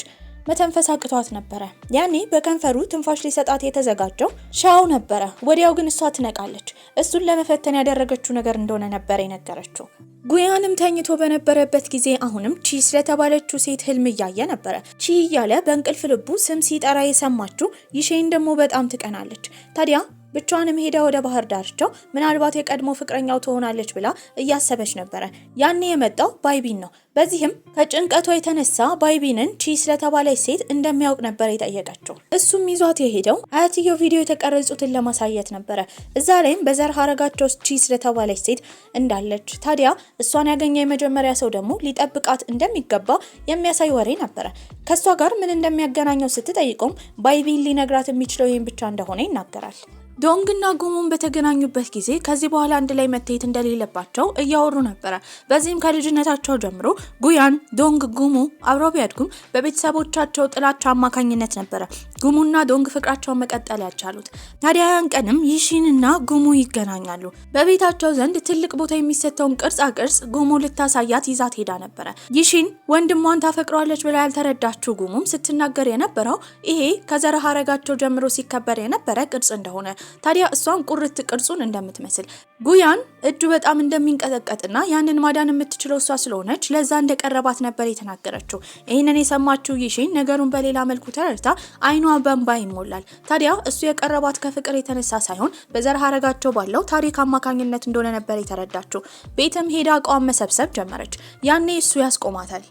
S1: መተንፈስ አቅቷት ነበረ። ያኔ በከንፈሩ ትንፋሽ ሊሰጣት የተዘጋጀው ሻው ነበረ። ወዲያው ግን እሷ ትነቃለች። እሱን ለመፈተን ያደረገችው ነገር እንደሆነ ነበር የነገረችው። ጉያንም ተኝቶ በነበረበት ጊዜ አሁንም ቺ ስለተባለችው ሴት ህልም እያየ ነበረ። ቺ እያለ በእንቅልፍ ልቡ ስም ሲጠራ የሰማችው ይሼን ደግሞ በጣም ትቀናለች። ታዲያ ብቻዋንም ሄዳ ወደ ባህር ዳርቻው ምናልባት የቀድሞ ፍቅረኛው ትሆናለች ብላ እያሰበች ነበረ። ያኔ የመጣው ባይቢን ነው። በዚህም ከጭንቀቷ የተነሳ ባይቢንን ቺ ስለተባለች ሴት እንደሚያውቅ ነበር የጠየቀችው። እሱም ይዟት የሄደው አያትየው ቪዲዮ የተቀረጹትን ለማሳየት ነበረ። እዛ ላይም በዘር ሀረጋቸው ቺ ስለተባለች ሴት እንዳለች፣ ታዲያ እሷን ያገኘ የመጀመሪያ ሰው ደግሞ ሊጠብቃት እንደሚገባ የሚያሳይ ወሬ ነበረ። ከሷ ጋር ምን እንደሚያገናኘው ስትጠይቀውም ባይቢን ሊነግራት የሚችለው ይህን ብቻ እንደሆነ ይናገራል። ዶንግና ጉሙን በተገናኙበት ጊዜ ከዚህ በኋላ አንድ ላይ መታየት እንደሌለባቸው እያወሩ ነበረ። በዚህም ከልጅነታቸው ጀምሮ ጉያን፣ ዶንግ፣ ጉሙ አብረው ቢያድጉም በቤተሰቦቻቸው ጥላቻ አማካኝነት ነበረ ጉሙና ዶንግ ፍቅራቸውን መቀጠል ያቻሉት። ታዲያ ያን ቀንም ይሺንና ጉሙ ይገናኛሉ። በቤታቸው ዘንድ ትልቅ ቦታ የሚሰጠውን ቅርጻ ቅርጽ ጉሙ ልታሳያት ይዛት ሄዳ ነበረ። ይሺን ወንድሟን ታፈቅረዋለች ብላ ያልተረዳችው ጉሙም ስትናገር የነበረው ይሄ ከዘር ሀረጋቸው ጀምሮ ሲከበር የነበረ ቅርጽ እንደሆነ፣ ታዲያ እሷን ቁርጥ ቅርጹን እንደምትመስል፣ ጉያን እጁ በጣም እንደሚንቀጠቀጥና ያንን ማዳን የምትችለው እሷ ስለሆነች ለዛ እንደቀረባት ነበር የተናገረችው። ይህንን የሰማችው ይሺን ነገሩን በሌላ መልኩ ተረድታ አይኗ በእንባ ይሞላል። ታዲያ እሱ የቀረባት ከፍቅር የተነሳ ሳይሆን በዘር ሀረጋቸው ባለው ታሪክ አማካኝነት እንደሆነ ነበር የተረዳችው። ቤትም ሄዳ እቃዋን መሰብሰብ ጀመረች። ያኔ እሱ ያስቆማታል።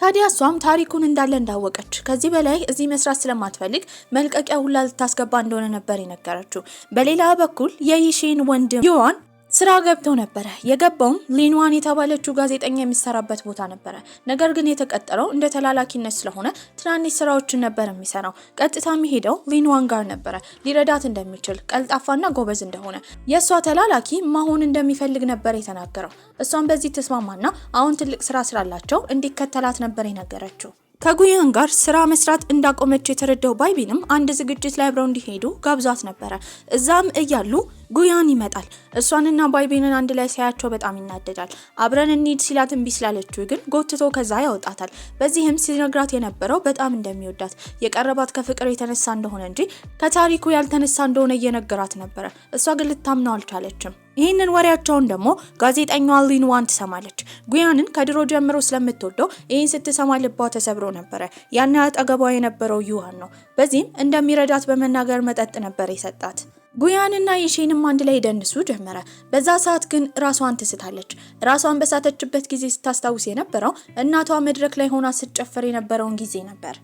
S1: ታዲያ እሷም ታሪኩን እንዳለ እንዳወቀች ከዚህ በላይ እዚህ መስራት ስለማትፈልግ መልቀቂያ ሁላ ልታስገባ እንደሆነ ነበር የነገረችው። በሌላ በኩል የይሼን ወንድም ዮዋን ስራ ገብተው ነበረ። የገባውም ሊንዋን የተባለችው ጋዜጠኛ የሚሰራበት ቦታ ነበረ። ነገር ግን የተቀጠረው እንደ ተላላኪነት ስለሆነ ትናንሽ ስራዎችን ነበር የሚሰራው። ቀጥታ የሚሄደው ሊንዋን ጋር ነበረ። ሊረዳት እንደሚችል ቀልጣፋና ጎበዝ እንደሆነ የእሷ ተላላኪ መሆን እንደሚፈልግ ነበር የተናገረው። እሷም በዚህ ተስማማና አሁን ትልቅ ስራ ስላላቸው እንዲከተላት ነበር የነገረችው። ከጉያን ጋር ስራ መስራት እንዳቆመች የተረዳው ባይቢንም አንድ ዝግጅት ላይ አብረው እንዲሄዱ ጋብዟት ነበረ። እዛም እያሉ ጉያን ይመጣል። እሷንና ባይቢንን አንድ ላይ ሲያያቸው በጣም ይናደዳል። አብረን እንሂድ ሲላት እምቢ ስላለችው ግን ጎትቶ ከዛ ያወጣታል። በዚህም ሲነግራት የነበረው በጣም እንደሚወዳት የቀረባት ከፍቅር የተነሳ እንደሆነ እንጂ ከታሪኩ ያልተነሳ እንደሆነ እየነገራት ነበረ። እሷ ግን ልታምነው አልቻለችም። ይህንን ወሬያቸውን ደግሞ ጋዜጠኛዋ ሊንዋን ትሰማለች። ጉያንን ከድሮ ጀምሮ ስለምትወደው ይህን ስትሰማ ልቧ ተሰብሮ ነበረ። ያን አጠገቧ የነበረው ዩዋን ነው። በዚህም እንደሚረዳት በመናገር መጠጥ ነበር የሰጣት። ጉያንና ይሼንም አንድ ላይ ደንሱ ጀመረ። በዛ ሰዓት ግን ራሷን ትስታለች። ራሷን በሳተችበት ጊዜ ስታስታውስ የነበረው እናቷ መድረክ ላይ ሆና ስትጨፍር የነበረውን ጊዜ ነበር።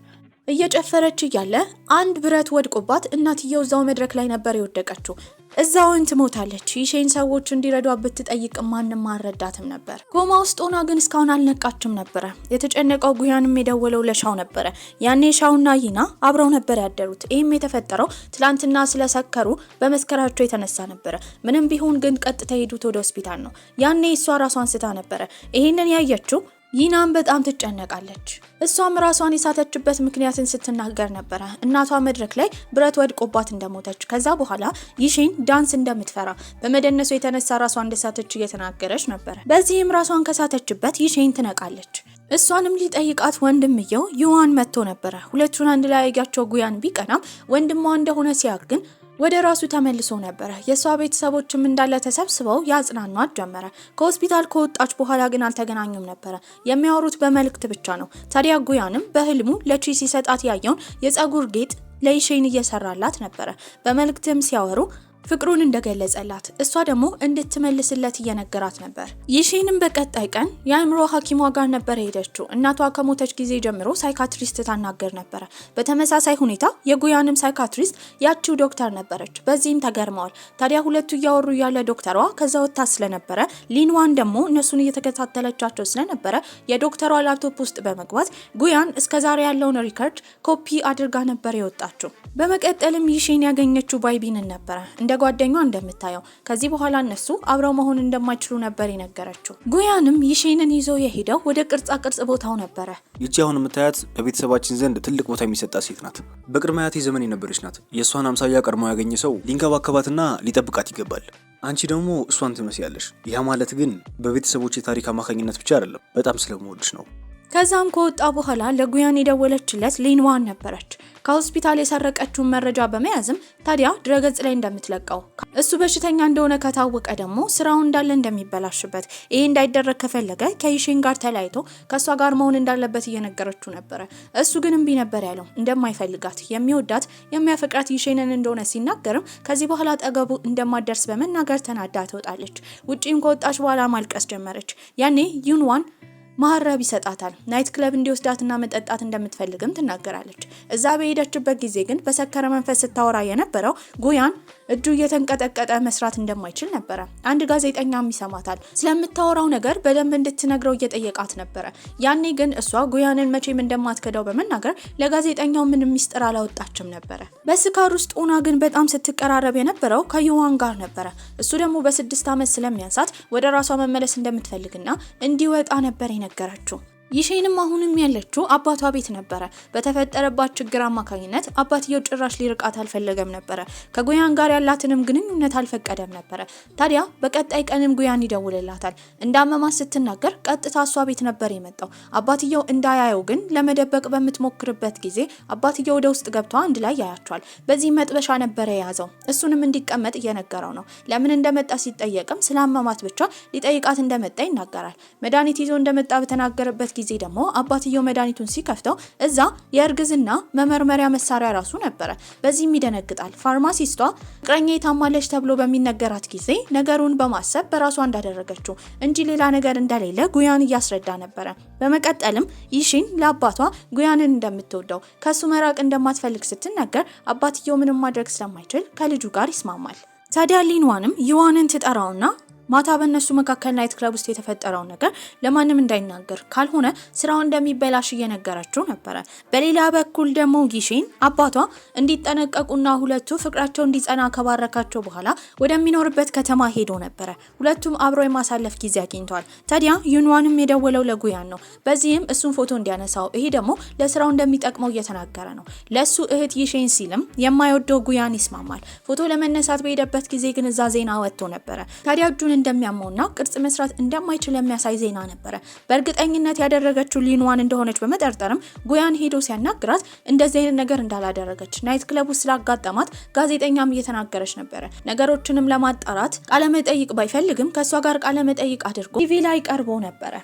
S1: እየጨፈረች እያለ አንድ ብረት ወድቆባት እናትየው እዛው መድረክ ላይ ነበር የወደቀችው። እዛውን ትሞታለች። ይሼን ሰዎች እንዲረዷት ብትጠይቅ ማንም አልረዳትም ነበር። ኮማ ውስጥ ሆና ግን እስካሁን አልነቃችም ነበረ። የተጨነቀው ጉያንም የደወለው ለሻው ነበረ። ያኔ ሻውና ይና አብረው ነበር ያደሩት። ይህም የተፈጠረው ትላንትና ስለሰከሩ በመስከራቸው የተነሳ ነበረ። ምንም ቢሆን ግን ቀጥታ ሄዱት ወደ ሆስፒታል ነው። ያኔ እሷ ራሷን ስታ ነበረ። ይህንን ያየችው ይናም በጣም ትጨነቃለች። እሷም ራሷን የሳተችበት ምክንያትን ስትናገር ነበረ። እናቷ መድረክ ላይ ብረት ወድቆባት እንደሞተች፣ ከዛ በኋላ ይሺን ዳንስ እንደምትፈራ በመደነሱ የተነሳ ራሷን እንደሳተች እየተናገረች ነበረ። በዚህም ራሷን ከሳተችበት ይሺን ትነቃለች። እሷንም ሊጠይቃት ወንድምየው ዩዋን መጥቶ ነበረ። ሁለቱን አንድ ላይ ያያቸው ጉያን ቢቀናም ወንድሟ እንደሆነ ሲያቅ ግን ወደ ራሱ ተመልሶ ነበረ። የሷ ቤተሰቦችም እንዳለ ተሰብስበው ያጽናኗት ጀመረ። ከሆስፒታል ከወጣች በኋላ ግን አልተገናኙም ነበረ። የሚያወሩት በመልእክት ብቻ ነው። ታዲያ ጉያንም በህልሙ ለቺ ሲሰጣት ያየውን የፀጉር ጌጥ ለይሼን እየሰራላት ነበረ። በመልእክትም ሲያወሩ ፍቅሩን እንደገለጸላት እሷ ደግሞ እንድትመልስለት እየነገራት ነበር። ይሺንም በቀጣይ ቀን የአእምሮ ሐኪሟ ጋር ነበር ሄደችው። እናቷ ከሞተች ጊዜ ጀምሮ ሳይካትሪስት ታናገር ነበረ። በተመሳሳይ ሁኔታ የጉያንም ሳይካትሪስት ያቺው ዶክተር ነበረች። በዚህም ተገርመዋል። ታዲያ ሁለቱ እያወሩ ያለ ዶክተሯ ከዛ ወጥታ ስለነበረ ሊንዋን ደግሞ እነሱን እየተከታተለቻቸው ስለነበረ የዶክተሯ ላፕቶፕ ውስጥ በመግባት ጉያን እስከዛሬ ያለውን ሪከርድ ኮፒ አድርጋ ነበር የወጣችው። በመቀጠልም ይሺን ያገኘችው ባይቢንን ነበረ። እንደ ጓደኛዋ እንደምታየው ከዚህ በኋላ እነሱ አብረው መሆን እንደማይችሉ ነበር የነገረችው። ጉያንም ይሺንን ይዞ የሄደው ወደ ቅርጻ ቅርጽ ቦታው ነበረ።
S2: ይቺ አሁን የምታያት በቤተሰባችን ዘንድ ትልቅ ቦታ የሚሰጣት ሴት ናት። በቅድመ አያቴ ዘመን የነበረች ናት። የእሷን አምሳያ ቀድሞ ያገኘ ሰው ሊንከባከባትና ሊጠብቃት ይገባል። አንቺ ደግሞ እሷን ትመስያለሽ። ያ ማለት ግን በቤተሰቦች የታሪክ አማካኝነት ብቻ አይደለም፣ በጣም ስለምወድሽ ነው።
S1: ከዛም ከወጣ በኋላ ለጉያን የደወለችለት ሊንዋን ነበረች። ከሆስፒታል የሰረቀችውን መረጃ በመያዝም ታዲያ ድረገጽ ላይ እንደምትለቀው፣ እሱ በሽተኛ እንደሆነ ከታወቀ ደግሞ ስራው እንዳለ እንደሚበላሽበት፣ ይሄ እንዳይደረግ ከፈለገ ከይሺን ጋር ተለያይቶ ከሷ ጋር መሆን እንዳለበት እየነገረችው ነበረ። እሱ ግን እምቢ ነበር ያለው። እንደማይፈልጋት የሚወዳት የሚያፈቅራት ይሺንን እንደሆነ ሲናገርም ከዚህ በኋላ አጠገቡ እንደማደርስ በመናገር ተናዳ ትወጣለች። ውጪም ከወጣች በኋላ ማልቀስ ጀመረች። ያኔ ዩንዋን ማህረብ ይሰጣታል። ናይት ክለብ እንዲወስዳትና መጠጣት እንደምትፈልግም ትናገራለች። እዛ በሄደችበት ጊዜ ግን በሰከረ መንፈስ ስታወራ የነበረው ጉያን እጁ እየተንቀጠቀጠ መስራት እንደማይችል ነበረ። አንድ ጋዜጠኛም ይሰማታል። ስለምታወራው ነገር በደንብ እንድትነግረው እየጠየቃት ነበረ። ያኔ ግን እሷ ጉያንን መቼም እንደማትከዳው በመናገር ለጋዜጠኛው ምንም ሚስጥር አላወጣችም ነበረ። በስካር ውስጥ ሆና ግን በጣም ስትቀራረብ የነበረው ከዩዋን ጋር ነበረ። እሱ ደግሞ በ6 ዓመት ስለሚያንሳት ወደ ራሷ መመለስ እንደምትፈልግና እንዲወጣ ነበር ነገራችሁ። ይሺንም አሁንም ያለችው አባቷ ቤት ነበረ። በተፈጠረባት ችግር አማካኝነት አባትየው ጭራሽ ሊርቃት አልፈለገም ነበረ። ከጉያን ጋር ያላትንም ግንኙነት አልፈቀደም ነበረ። ታዲያ በቀጣይ ቀንም ጉያን ይደውልላታል። እንዳመማት ስትናገር ቀጥታ እሷ ቤት ነበር የመጣው። አባትየው እንዳያየው ግን ለመደበቅ በምትሞክርበት ጊዜ አባትየው ወደ ውስጥ ገብቶ አንድ ላይ ያያቸዋል። በዚህ መጥበሻ ነበር የያዘው። እሱንም እንዲቀመጥ እየነገረው ነው። ለምን እንደመጣ ሲጠየቅም ስላመማት ብቻ ሊጠይቃት እንደመጣ ይናገራል። መድኃኒት ይዞ እንደመጣ በተናገረበት ጊዜ ደግሞ አባትየው መድኃኒቱን ሲከፍተው እዛ የእርግዝና መመርመሪያ መሳሪያ ራሱ ነበረ። በዚህም ይደነግጣል። ፋርማሲስቷ ፍቅረኛ ታማለች ተብሎ በሚነገራት ጊዜ ነገሩን በማሰብ በራሷ እንዳደረገችው እንጂ ሌላ ነገር እንደሌለ ጉያን እያስረዳ ነበረ። በመቀጠልም ይሺን ለአባቷ ጉያንን እንደምትወደው ከሱ መራቅ እንደማትፈልግ ስትናገር አባትየው ምንም ማድረግ ስለማይችል ከልጁ ጋር ይስማማል። ታዲያ ሊንዋንም ዩዋንን ትጠራውና ማታ በእነሱ መካከል ናይት ክለብ ውስጥ የተፈጠረው ነገር ለማንም እንዳይናገር ካልሆነ ስራው እንደሚበላሽ እየነገረችው ነበረ። በሌላ በኩል ደግሞ ይሺን አባቷ እንዲጠነቀቁና ሁለቱ ፍቅራቸው እንዲጸና ከባረካቸው በኋላ ወደሚኖርበት ከተማ ሄዶ ነበረ። ሁለቱም አብሮ የማሳለፍ ጊዜ አግኝተዋል። ታዲያ ዩንዋንም የደወለው ለጉያን ነው። በዚህም እሱን ፎቶ እንዲያነሳው፣ ይሄ ደግሞ ለስራው እንደሚጠቅመው እየተናገረ ነው። ለሱ እህት ይሺን ሲልም የማይወደው ጉያን ይስማማል። ፎቶ ለመነሳት በሄደበት ጊዜ ግን እዛ ዜና ወጥቶ ነበረ። ታዲያ እጁን እንደሚያመውና ቅርጽ መስራት እንደማይችል የሚያሳይ ዜና ነበረ። በእርግጠኝነት ያደረገችው ሊንዋን እንደሆነች በመጠርጠርም ጉያን ሄዶ ሲያናግራት እንደዚህ አይነት ነገር እንዳላደረገች ናይት ክለብ ውስጥ ስላጋጠማት ጋዜጠኛም እየተናገረች ነበረ። ነገሮችንም ለማጣራት ቃለመጠይቅ ባይፈልግም ከሷ ጋር ቃለመጠይቅ አድርጎ ቲቪ ላይ ቀርቦ ነበረ።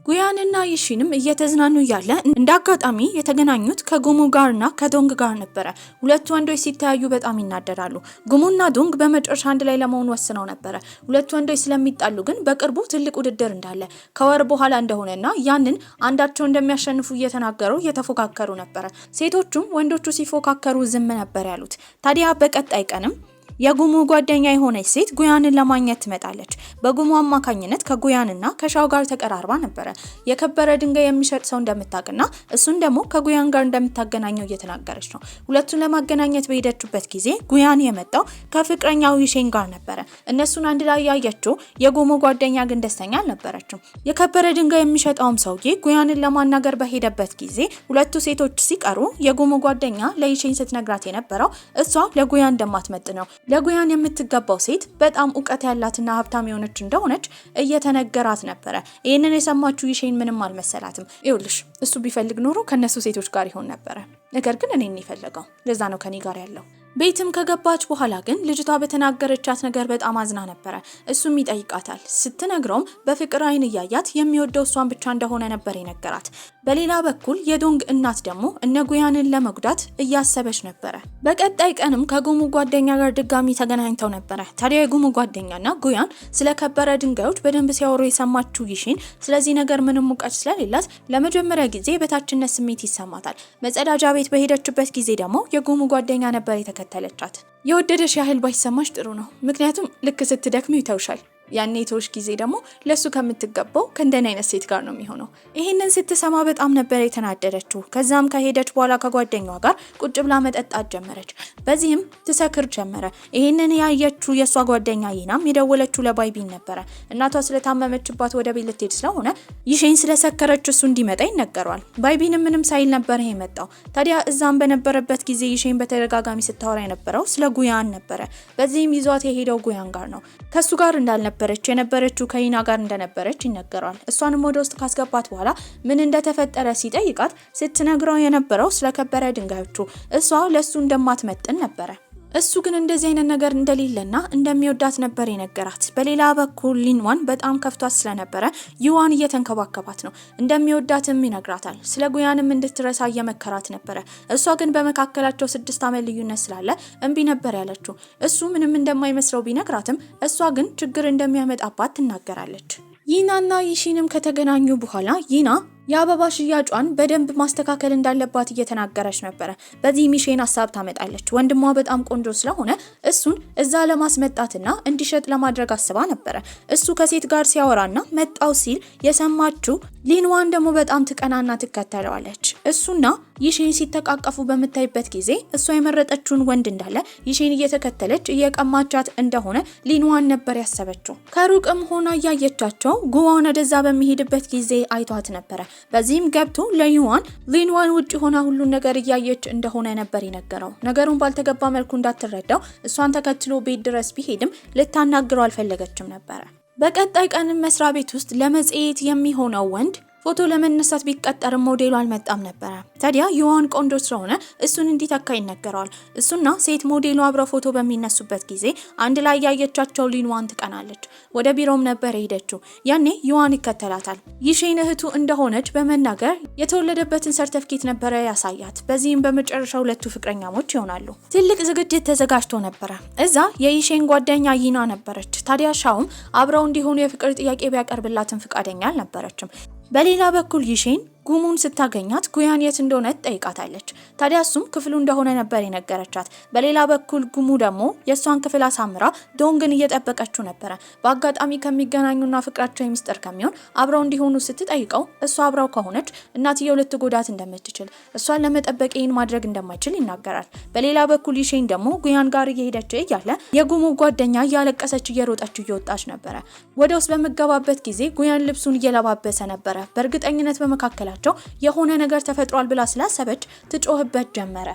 S1: ጉያንና ይሺንም እየተዝናኑ ያለ እንዳጋጣሚ የተገናኙት ከጉሙ ጋርና ከዶንግ ጋር ነበረ። ሁለቱ ወንዶች ሲተያዩ በጣም ይናደዳሉ። ጉሙና ዶንግ በመጨረሻ አንድ ላይ ለመሆን ወስነው ነበረ። ሁለቱ ወንዶች ስለሚጣሉ ግን በቅርቡ ትልቅ ውድድር እንዳለ ከወር በኋላ እንደሆነና ያንን አንዳቸው እንደሚያሸንፉ እየተናገሩ እየተፎካከሩ ነበረ። ሴቶቹም ወንዶቹ ሲፎካከሩ ዝም ነበር ያሉት። ታዲያ በቀጣይ ቀንም የጉሙ ጓደኛ የሆነች ሴት ጉያንን ለማግኘት ትመጣለች። በጉሙ አማካኝነት ከጉያንና ከሻው ጋር ተቀራርባ ነበረ። የከበረ ድንጋይ የሚሸጥ ሰው እንደምታውቅና እሱን ደግሞ ከጉያን ጋር እንደምታገናኘው እየተናገረች ነው። ሁለቱን ለማገናኘት በሄደችበት ጊዜ ጉያን የመጣው ከፍቅረኛው ይሼን ጋር ነበረ። እነሱን አንድ ላይ ያየችው የጉሙ ጓደኛ ግን ደስተኛ አልነበረችም። የከበረ ድንጋይ የሚሸጠውም ሰውዬ ጉያንን ለማናገር በሄደበት ጊዜ ሁለቱ ሴቶች ሲቀሩ የጉሙ ጓደኛ ለይሼን ስትነግራት የነበረው እሷ ለጉያን እንደማትመጥ ነው። ለጉያን የምትገባው ሴት በጣም እውቀት ያላትና ሀብታም የሆነች እንደሆነች እየተነገራት ነበረ። ይህንን የሰማችው ይሼን ምንም አልመሰላትም። ይኸውልሽ እሱ ቢፈልግ ኖሮ ከነሱ ሴቶች ጋር ይሆን ነበረ፣ ነገር ግን እኔን ይፈልገው፣ ለዛ ነው ከኔ ጋር ያለው። ቤትም ከገባች በኋላ ግን ልጅቷ በተናገረቻት ነገር በጣም አዝና ነበረ። እሱም ይጠይቃታል። ስትነግረውም በፍቅር አይን እያያት የሚወደው እሷን ብቻ እንደሆነ ነበር የነገራት። በሌላ በኩል የዶንግ እናት ደግሞ እነ ጉያንን ለመጉዳት እያሰበች ነበረ። በቀጣይ ቀንም ከጉሙ ጓደኛ ጋር ድጋሚ ተገናኝተው ነበረ። ታዲያ የጉሙ ጓደኛና ጉያን ስለ ከበረ ድንጋዮች በደንብ ሲያወሩ የሰማችው ይሼን ስለዚህ ነገር ምንም እውቀት ስለሌላት ለመጀመሪያ ጊዜ የበታችነት ስሜት ይሰማታል። መጸዳጃ ቤት በሄደችበት ጊዜ ደግሞ የጉሙ ጓደኛ ነበር ተከተለቻት። የወደደሽ ያህል ባይሰማሽ ጥሩ ነው፣ ምክንያቱም ልክ ስትደክሚ ይተውሻል። ያኔ የተውሽ ጊዜ ደግሞ ለሱ ከምትገባው ከእንደን አይነት ሴት ጋር ነው የሚሆነው። ይሄንን ስትሰማ በጣም ነበር የተናደደችው። ከዛም ከሄደች በኋላ ከጓደኛዋ ጋር ቁጭ ብላ መጠጣት ጀመረች። በዚህም ትሰክር ጀመረ። ይሄንን ያየችው የሷ ጓደኛ ይናም የደወለችው ለባይቢን ነበረ። እናቷ ስለታመመችባት ወደ ቤት ልትሄድ ስለሆነ ይሼን ስለሰከረች እሱ እንዲመጣ ይነገረዋል። ባይቢንም ምንም ሳይል ነበር የመጣው። ታዲያ እዛም በነበረበት ጊዜ ይሼን በተደጋጋሚ ስታወራ የነበረው ስለ ጉያን ነበረ። በዚህም ይዟት የሄደው ጉያን ጋር ነው። ከሱ ጋር እንዳልነበረች የነበረችው ከይና ጋር እንደነበረች ይነገራል። እሷንም ወደ ውስጥ ካስገባት በኋላ ምን እንደተፈጠረ ሲጠይቃት ስትነግረው የነበረው ስለከበረ ድንጋዮቹ እሷ ለሱ እንደማትመጥን ነበረ። እሱ ግን እንደዚህ አይነት ነገር እንደሌለና እንደሚወዳት ነበር የነገራት። በሌላ በኩል ሊንዋን በጣም ከፍቷት ስለነበረ ዩዋን እየተንከባከባት ነው። እንደሚወዳትም ይነግራታል። ስለ ጉያንም እንድትረሳ እየመከራት ነበረ። እሷ ግን በመካከላቸው 6 ዓመት ልዩነት ስላለ እምቢ ነበር ያለችው። እሱ ምንም እንደማይመስለው ቢነግራትም እሷ ግን ችግር እንደሚያመጣባት ትናገራለች። ይናና ይሺንም ከተገናኙ በኋላ ይና የአበባ ሽያጯን በደንብ ማስተካከል እንዳለባት እየተናገረች ነበረ። በዚህ ይሼን ሀሳብ ታመጣለች። ወንድሟ በጣም ቆንጆ ስለሆነ እሱን እዛ ለማስመጣትና እንዲሸጥ ለማድረግ አስባ ነበረ። እሱ ከሴት ጋር ሲያወራና መጣው ሲል የሰማችው ሊንዋን ደግሞ በጣም ትቀናና ትከተለዋለች። እሱና ይሼን ሲተቃቀፉ በምታይበት ጊዜ እሷ የመረጠችውን ወንድ እንዳለ ይሼን እየተከተለች እየቀማቻት እንደሆነ ሊንዋን ነበር ያሰበችው። ከሩቅም ሆና እያየቻቸው ጉዋን ወደዛ በሚሄድበት ጊዜ አይቷት ነበረ። በዚህም ገብቶ ለዩዋን ሊንዋን ውጭ ሆና ሁሉን ነገር እያየች እንደሆነ ነበር የነገረው። ነገሩን ባልተገባ መልኩ እንዳትረዳው እሷን ተከትሎ ቤት ድረስ ቢሄድም ልታናግረው አልፈለገችም ነበረ። በቀጣይ ቀን መስሪያ ቤት ውስጥ ለመጽሔት የሚሆነው ወንድ ፎቶ ለመነሳት ቢቀጠርም ሞዴሉ አልመጣም ነበረ። ታዲያ ዩዋን ቆንጆ ስለሆነ እሱን እንዲተካ ይነገረዋል። እሱና ሴት ሞዴሉ አብረው ፎቶ በሚነሱበት ጊዜ አንድ ላይ ያየቻቸው ሊንዋን ትቀናለች። ወደ ቢሮም ነበር ሄደችው። ያኔ ዩዋን ይከተላታል። ይሼን እህቱ እንደሆነች በመናገር የተወለደበትን ሰርተፍኬት ነበረ ያሳያት። በዚህም በመጨረሻ ሁለቱ ፍቅረኛሞች ይሆናሉ። ትልቅ ዝግጅት ተዘጋጅቶ ነበረ። እዛ የይሼን ጓደኛ ይና ነበረች። ታዲያ ሻውም አብረው እንዲሆኑ የፍቅር ጥያቄ ቢያቀርብላትን ፍቃደኛ አልነበረችም። በሌላ በኩል ይሼን ጉሙን ስታገኛት ጉያን የት እንደሆነ ትጠይቃታለች። ታዲያ እሱም ክፍሉ እንደሆነ ነበር የነገረቻት። በሌላ በኩል ጉሙ ደግሞ የሷን ክፍል አሳምራ ዶንግን እየጠበቀችው ነበረ። በአጋጣሚ ከሚገናኙና ፍቅራቸው የሚስጥር ከሚሆን አብረው እንዲሆኑ ስትጠይቀው እሷ አብረው ከሆነች እናትየው ልትጎዳት እንደምትችል እሷን ለመጠበቅ ይህን ማድረግ እንደማይችል ይናገራል። በሌላ በኩል ይሼን ደግሞ ጉያን ጋር እየሄደች እያለ የጉሙ ጓደኛ እያለቀሰች እየሮጠች እየወጣች ነበረ። ወደ ውስጥ በመገባበት ጊዜ ጉያን ልብሱን እየለባበሰ ነበረ። በእርግጠኝነት በመካከላቸው የሆነ ነገር ተፈጥሯል ብላ ስላሰበች ትጮህበት ጀመረ።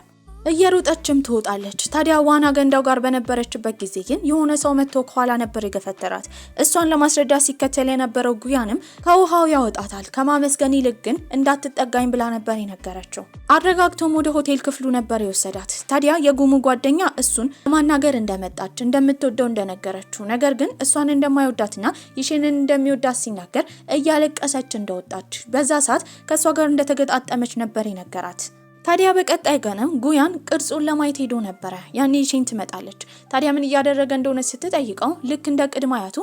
S1: እየሮጠችም ትወጣለች። ታዲያ ዋና ገንዳው ጋር በነበረችበት ጊዜ ግን የሆነ ሰው መጥቶ ከኋላ ነበር የገፈተራት። እሷን ለማስረዳት ሲከተል የነበረው ጉያንም ከውሃው ያወጣታል። ከማመስገን ይልቅ ግን እንዳትጠጋኝ ብላ ነበር የነገረችው። አረጋግቶም ወደ ሆቴል ክፍሉ ነበር የወሰዳት። ታዲያ የጉሙ ጓደኛ እሱን ለማናገር እንደመጣች እንደምትወደው እንደነገረችው፣ ነገር ግን እሷን እንደማይወዳትና ይሼንን እንደሚወዳት ሲናገር እያለቀሰች እንደወጣች፣ በዛ ሰዓት ከእሷ ጋር እንደተገጣጠመች ነበር የነገራት። ታዲያ በቀጣይ ቀንም ጉያን ቅርጹን ለማየት ሄዶ ነበረ። ያኔ ይሼን ትመጣለች። ታዲያ ምን እያደረገ እንደሆነ ስትጠይቀው ልክ እንደ ቅድመ አያቱ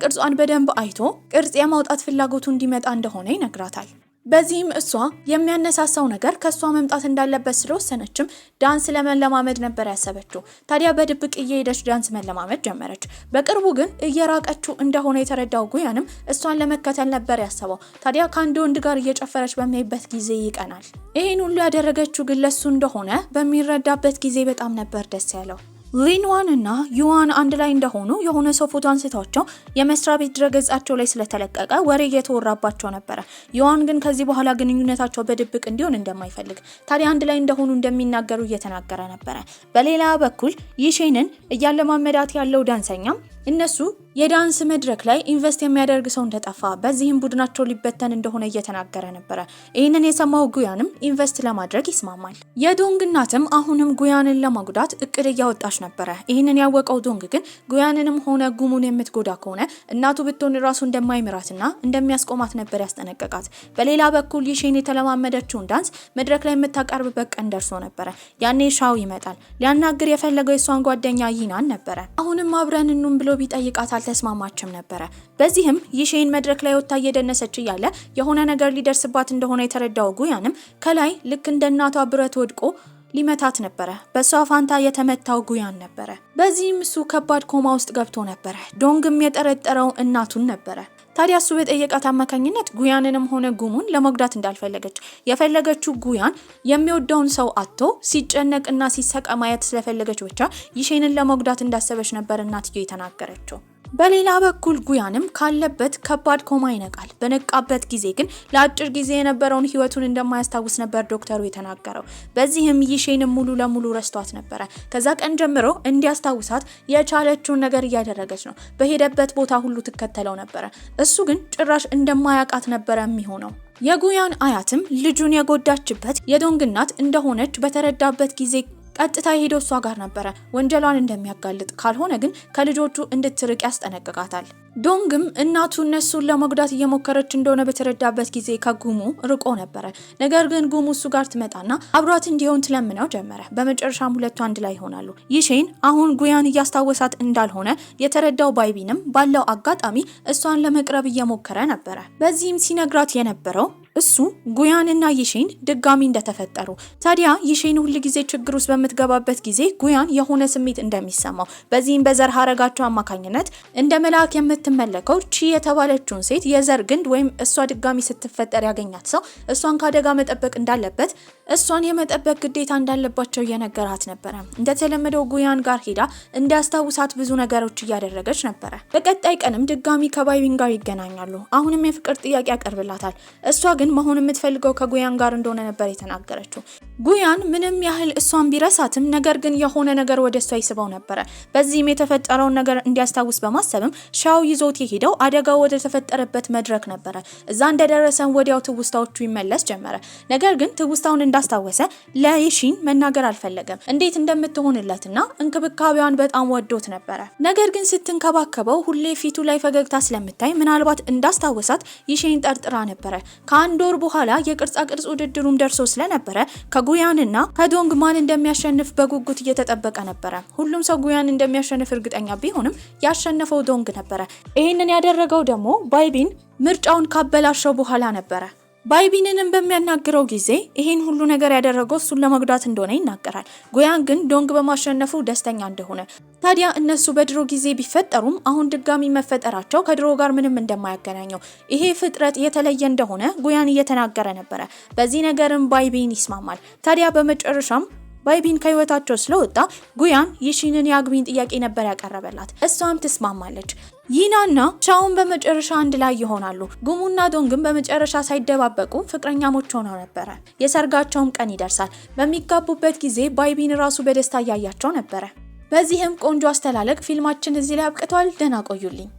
S1: ቅርጹን በደንብ አይቶ ቅርጽ የማውጣት ፍላጎቱ እንዲመጣ እንደሆነ ይነግራታል። በዚህም እሷ የሚያነሳሳው ነገር ከሷ መምጣት እንዳለበት ስለወሰነችም ዳንስ ለመለማመድ ነበር ያሰበችው። ታዲያ በድብቅ እየሄደች ዳንስ መለማመድ ጀመረች። በቅርቡ ግን እየራቀችው እንደሆነ የተረዳው ጉያንም እሷን ለመከተል ነበር ያሰበው። ታዲያ ከአንድ ወንድ ጋር እየጨፈረች በሚያይበት ጊዜ ይቀናል። ይህን ሁሉ ያደረገችው ግን ለሱ እንደሆነ በሚረዳበት ጊዜ በጣም ነበር ደስ ያለው። ሊንዋን እና ዩዋን አንድ ላይ እንደሆኑ የሆነ ሰው ፎቶ አንስቷቸው የመስሪያ ቤት ድረገጻቸው ላይ ስለተለቀቀ ወሬ እየተወራባቸው ነበረ። ዩዋን ግን ከዚህ በኋላ ግንኙነታቸው በድብቅ እንዲሆን እንደማይፈልግ ታዲያ አንድ ላይ እንደሆኑ እንደሚናገሩ እየተናገረ ነበረ። በሌላ በኩል ይሼንን እያለማመዳት ያለው ዳንሰኛም እነሱ የዳንስ መድረክ ላይ ኢንቨስት የሚያደርግ ሰው እንደጠፋ በዚህም ቡድናቸው ሊበተን እንደሆነ እየተናገረ ነበረ። ይህንን የሰማው ጉያንም ኢንቨስት ለማድረግ ይስማማል። የዶንግ እናትም አሁንም ጉያንን ለማጉዳት እቅድ እያወጣች ነበረ። ይህንን ያወቀው ዶንግ ግን ጉያንንም ሆነ ጉሙን የምትጎዳ ከሆነ እናቱ ብትሆን ራሱ እንደማይምራትና እንደሚያስቆማት ነበር ያስጠነቀቃት። በሌላ በኩል ይሼን የተለማመደችውን ዳንስ መድረክ ላይ የምታቀርብበት ቀን ደርሶ ነበረ። ያኔ ሻው ይመጣል። ሊያናግር የፈለገው የሷን ጓደኛ ይናን ነበረ። አሁንም አብረን እንኑም ብሎ ቢጠይቃት አልተስማማችም ነበረ። በዚህም ይሼን መድረክ ላይ ወጣ እየደነሰች እያለ የሆነ ነገር ሊደርስባት እንደሆነ የተረዳው ጉያንም ከላይ ልክ እንደ እናቷ ብረት ወድቆ ሊመታት ነበረ። በሷ ፋንታ የተመታው ጉያን ነበረ። በዚህም እሱ ከባድ ኮማ ውስጥ ገብቶ ነበረ። ዶንግም የጠረጠረው እናቱን ነበረ። ታዲያ እሱ በጠየቃት አማካኝነት ጉያንንም ሆነ ጉሙን ለመጉዳት እንዳልፈለገች የፈለገችው ጉያን የሚወደውን ሰው አጥቶ ሲጨነቅና ሲሰቃ ማየት ስለፈለገች ብቻ ይሼንን ለመጉዳት እንዳሰበች ነበር እናትየው የተናገረችው። በሌላ በኩል ጉያንም ካለበት ከባድ ኮማ ይነቃል። በነቃበት ጊዜ ግን ለአጭር ጊዜ የነበረውን ህይወቱን እንደማያስታውስ ነበር ዶክተሩ የተናገረው። በዚህም ይሼንም ሙሉ ለሙሉ ረስቷት ነበረ። ከዛ ቀን ጀምሮ እንዲያስታውሳት የቻለችውን ነገር እያደረገች ነው። በሄደበት ቦታ ሁሉ ትከተለው ነበረ። እሱ ግን ጭራሽ እንደማያውቃት ነበረ የሚሆነው። የጉያን አያትም ልጁን የጎዳችበት የዶንግ እናት እንደሆነች በተረዳበት ጊዜ ቀጥታ ሄዶ እሷ ጋር ነበረ ወንጀሏን እንደሚያጋልጥ ካልሆነ ግን ከልጆቹ እንድትርቅ ያስጠነቅቃታል። ዶንግም እናቱ እነሱን ለመጉዳት እየሞከረች እንደሆነ በተረዳበት ጊዜ ከጉሙ ርቆ ነበረ። ነገር ግን ጉሙ እሱ ጋር ትመጣና አብሯት እንዲሆን ትለምነው ጀመረ። በመጨረሻም ሁለቱ አንድ ላይ ይሆናሉ። ይሼን አሁን ጉያን እያስታወሳት እንዳልሆነ የተረዳው ባይቢንም ባለው አጋጣሚ እሷን ለመቅረብ እየሞከረ ነበረ። በዚህም ሲነግራት የነበረው እሱ ጉያንና ይሼን ድጋሚ እንደተፈጠሩ። ታዲያ ይሼን ሁሉ ጊዜ ችግር ውስጥ በምትገባበት ጊዜ ጉያን የሆነ ስሜት እንደሚሰማው በዚህም በዘር ሀረጋቸው አማካኝነት እንደ መልአክ የምትመለከው ቺ የተባለችውን ሴት የዘር ግንድ ወይም እሷ ድጋሚ ስትፈጠር ያገኛት ሰው እሷን ካደጋ መጠበቅ እንዳለበት እሷን የመጠበቅ ግዴታ እንዳለባቸው እየነገራት ነበረ። እንደተለመደው ጉያን ጋር ሄዳ እንዲያስታውሳት ብዙ ነገሮች እያደረገች ነበረ። በቀጣይ ቀንም ድጋሚ ከባይቢን ጋር ይገናኛሉ። አሁንም የፍቅር ጥያቄ ያቀርብላታል። እሷ ግን መሆን የምትፈልገው ከጉያን ጋር እንደሆነ ነበር የተናገረችው። ጉያን ምንም ያህል እሷን ቢረሳትም ነገር ግን የሆነ ነገር ወደ እሷ ይስበው ነበረ። በዚህም የተፈጠረውን ነገር እንዲያስታውስ በማሰብም ሻው ይዞት የሄደው አደጋው ወደ ተፈጠረበት መድረክ ነበረ። እዛ እንደደረሰን ወዲያው ትውስታዎቹ ይመለስ ጀመረ። ነገር ግን ትውስታውን እንዳስታወሰ ለይሺን መናገር አልፈለገም። እንዴት እንደምትሆንለትና እንክብካቤዋን በጣም ወዶት ነበረ። ነገር ግን ስትንከባከበው ሁሌ ፊቱ ላይ ፈገግታ ስለምታይ ምናልባት እንዳስታወሳት ይሺን ጠርጥራ ነበረ። ከአንድ ወር በኋላ የቅርጻ ቅርጽ ውድድሩም ደርሶ ስለነበረ ከጉያንና ከዶንግ ማን እንደሚያሸንፍ በጉጉት እየተጠበቀ ነበረ። ሁሉም ሰው ጉያን እንደሚያሸንፍ እርግጠኛ ቢሆንም ያሸነፈው ዶንግ ነበረ። ይህንን ያደረገው ደግሞ ባይቢን ምርጫውን ካበላሸው በኋላ ነበረ። ባይቢንንም በሚያናግረው ጊዜ ይሄን ሁሉ ነገር ያደረገው እሱን ለመጉዳት እንደሆነ ይናገራል። ጉያን ግን ዶንግ በማሸነፉ ደስተኛ እንደሆነ። ታዲያ እነሱ በድሮ ጊዜ ቢፈጠሩም አሁን ድጋሚ መፈጠራቸው ከድሮ ጋር ምንም እንደማያገናኘው ይሄ ፍጥረት የተለየ እንደሆነ ጉያን እየተናገረ ነበረ። በዚህ ነገርም ባይቢን ይስማማል። ታዲያ በመጨረሻም ባይቢን ከህይወታቸው ስለወጣ ጉያን ይሺንን የአግቢን ጥያቄ ነበር ያቀረበላት። እሷም ትስማማለች። ይናና ቻውን በመጨረሻ አንድ ላይ ይሆናሉ። ጉሙና ዶንግም በመጨረሻ ሳይደባበቁ ፍቅረኛሞች ሆነው ነበረ። የሰርጋቸውም ቀን ይደርሳል። በሚጋቡበት ጊዜ ባይቢን ራሱ በደስታ እያያቸው ነበረ። በዚህም ቆንጆ አስተላለቅ ፊልማችን እዚህ ላይ አብቅቷል። ደህና ቆዩልኝ።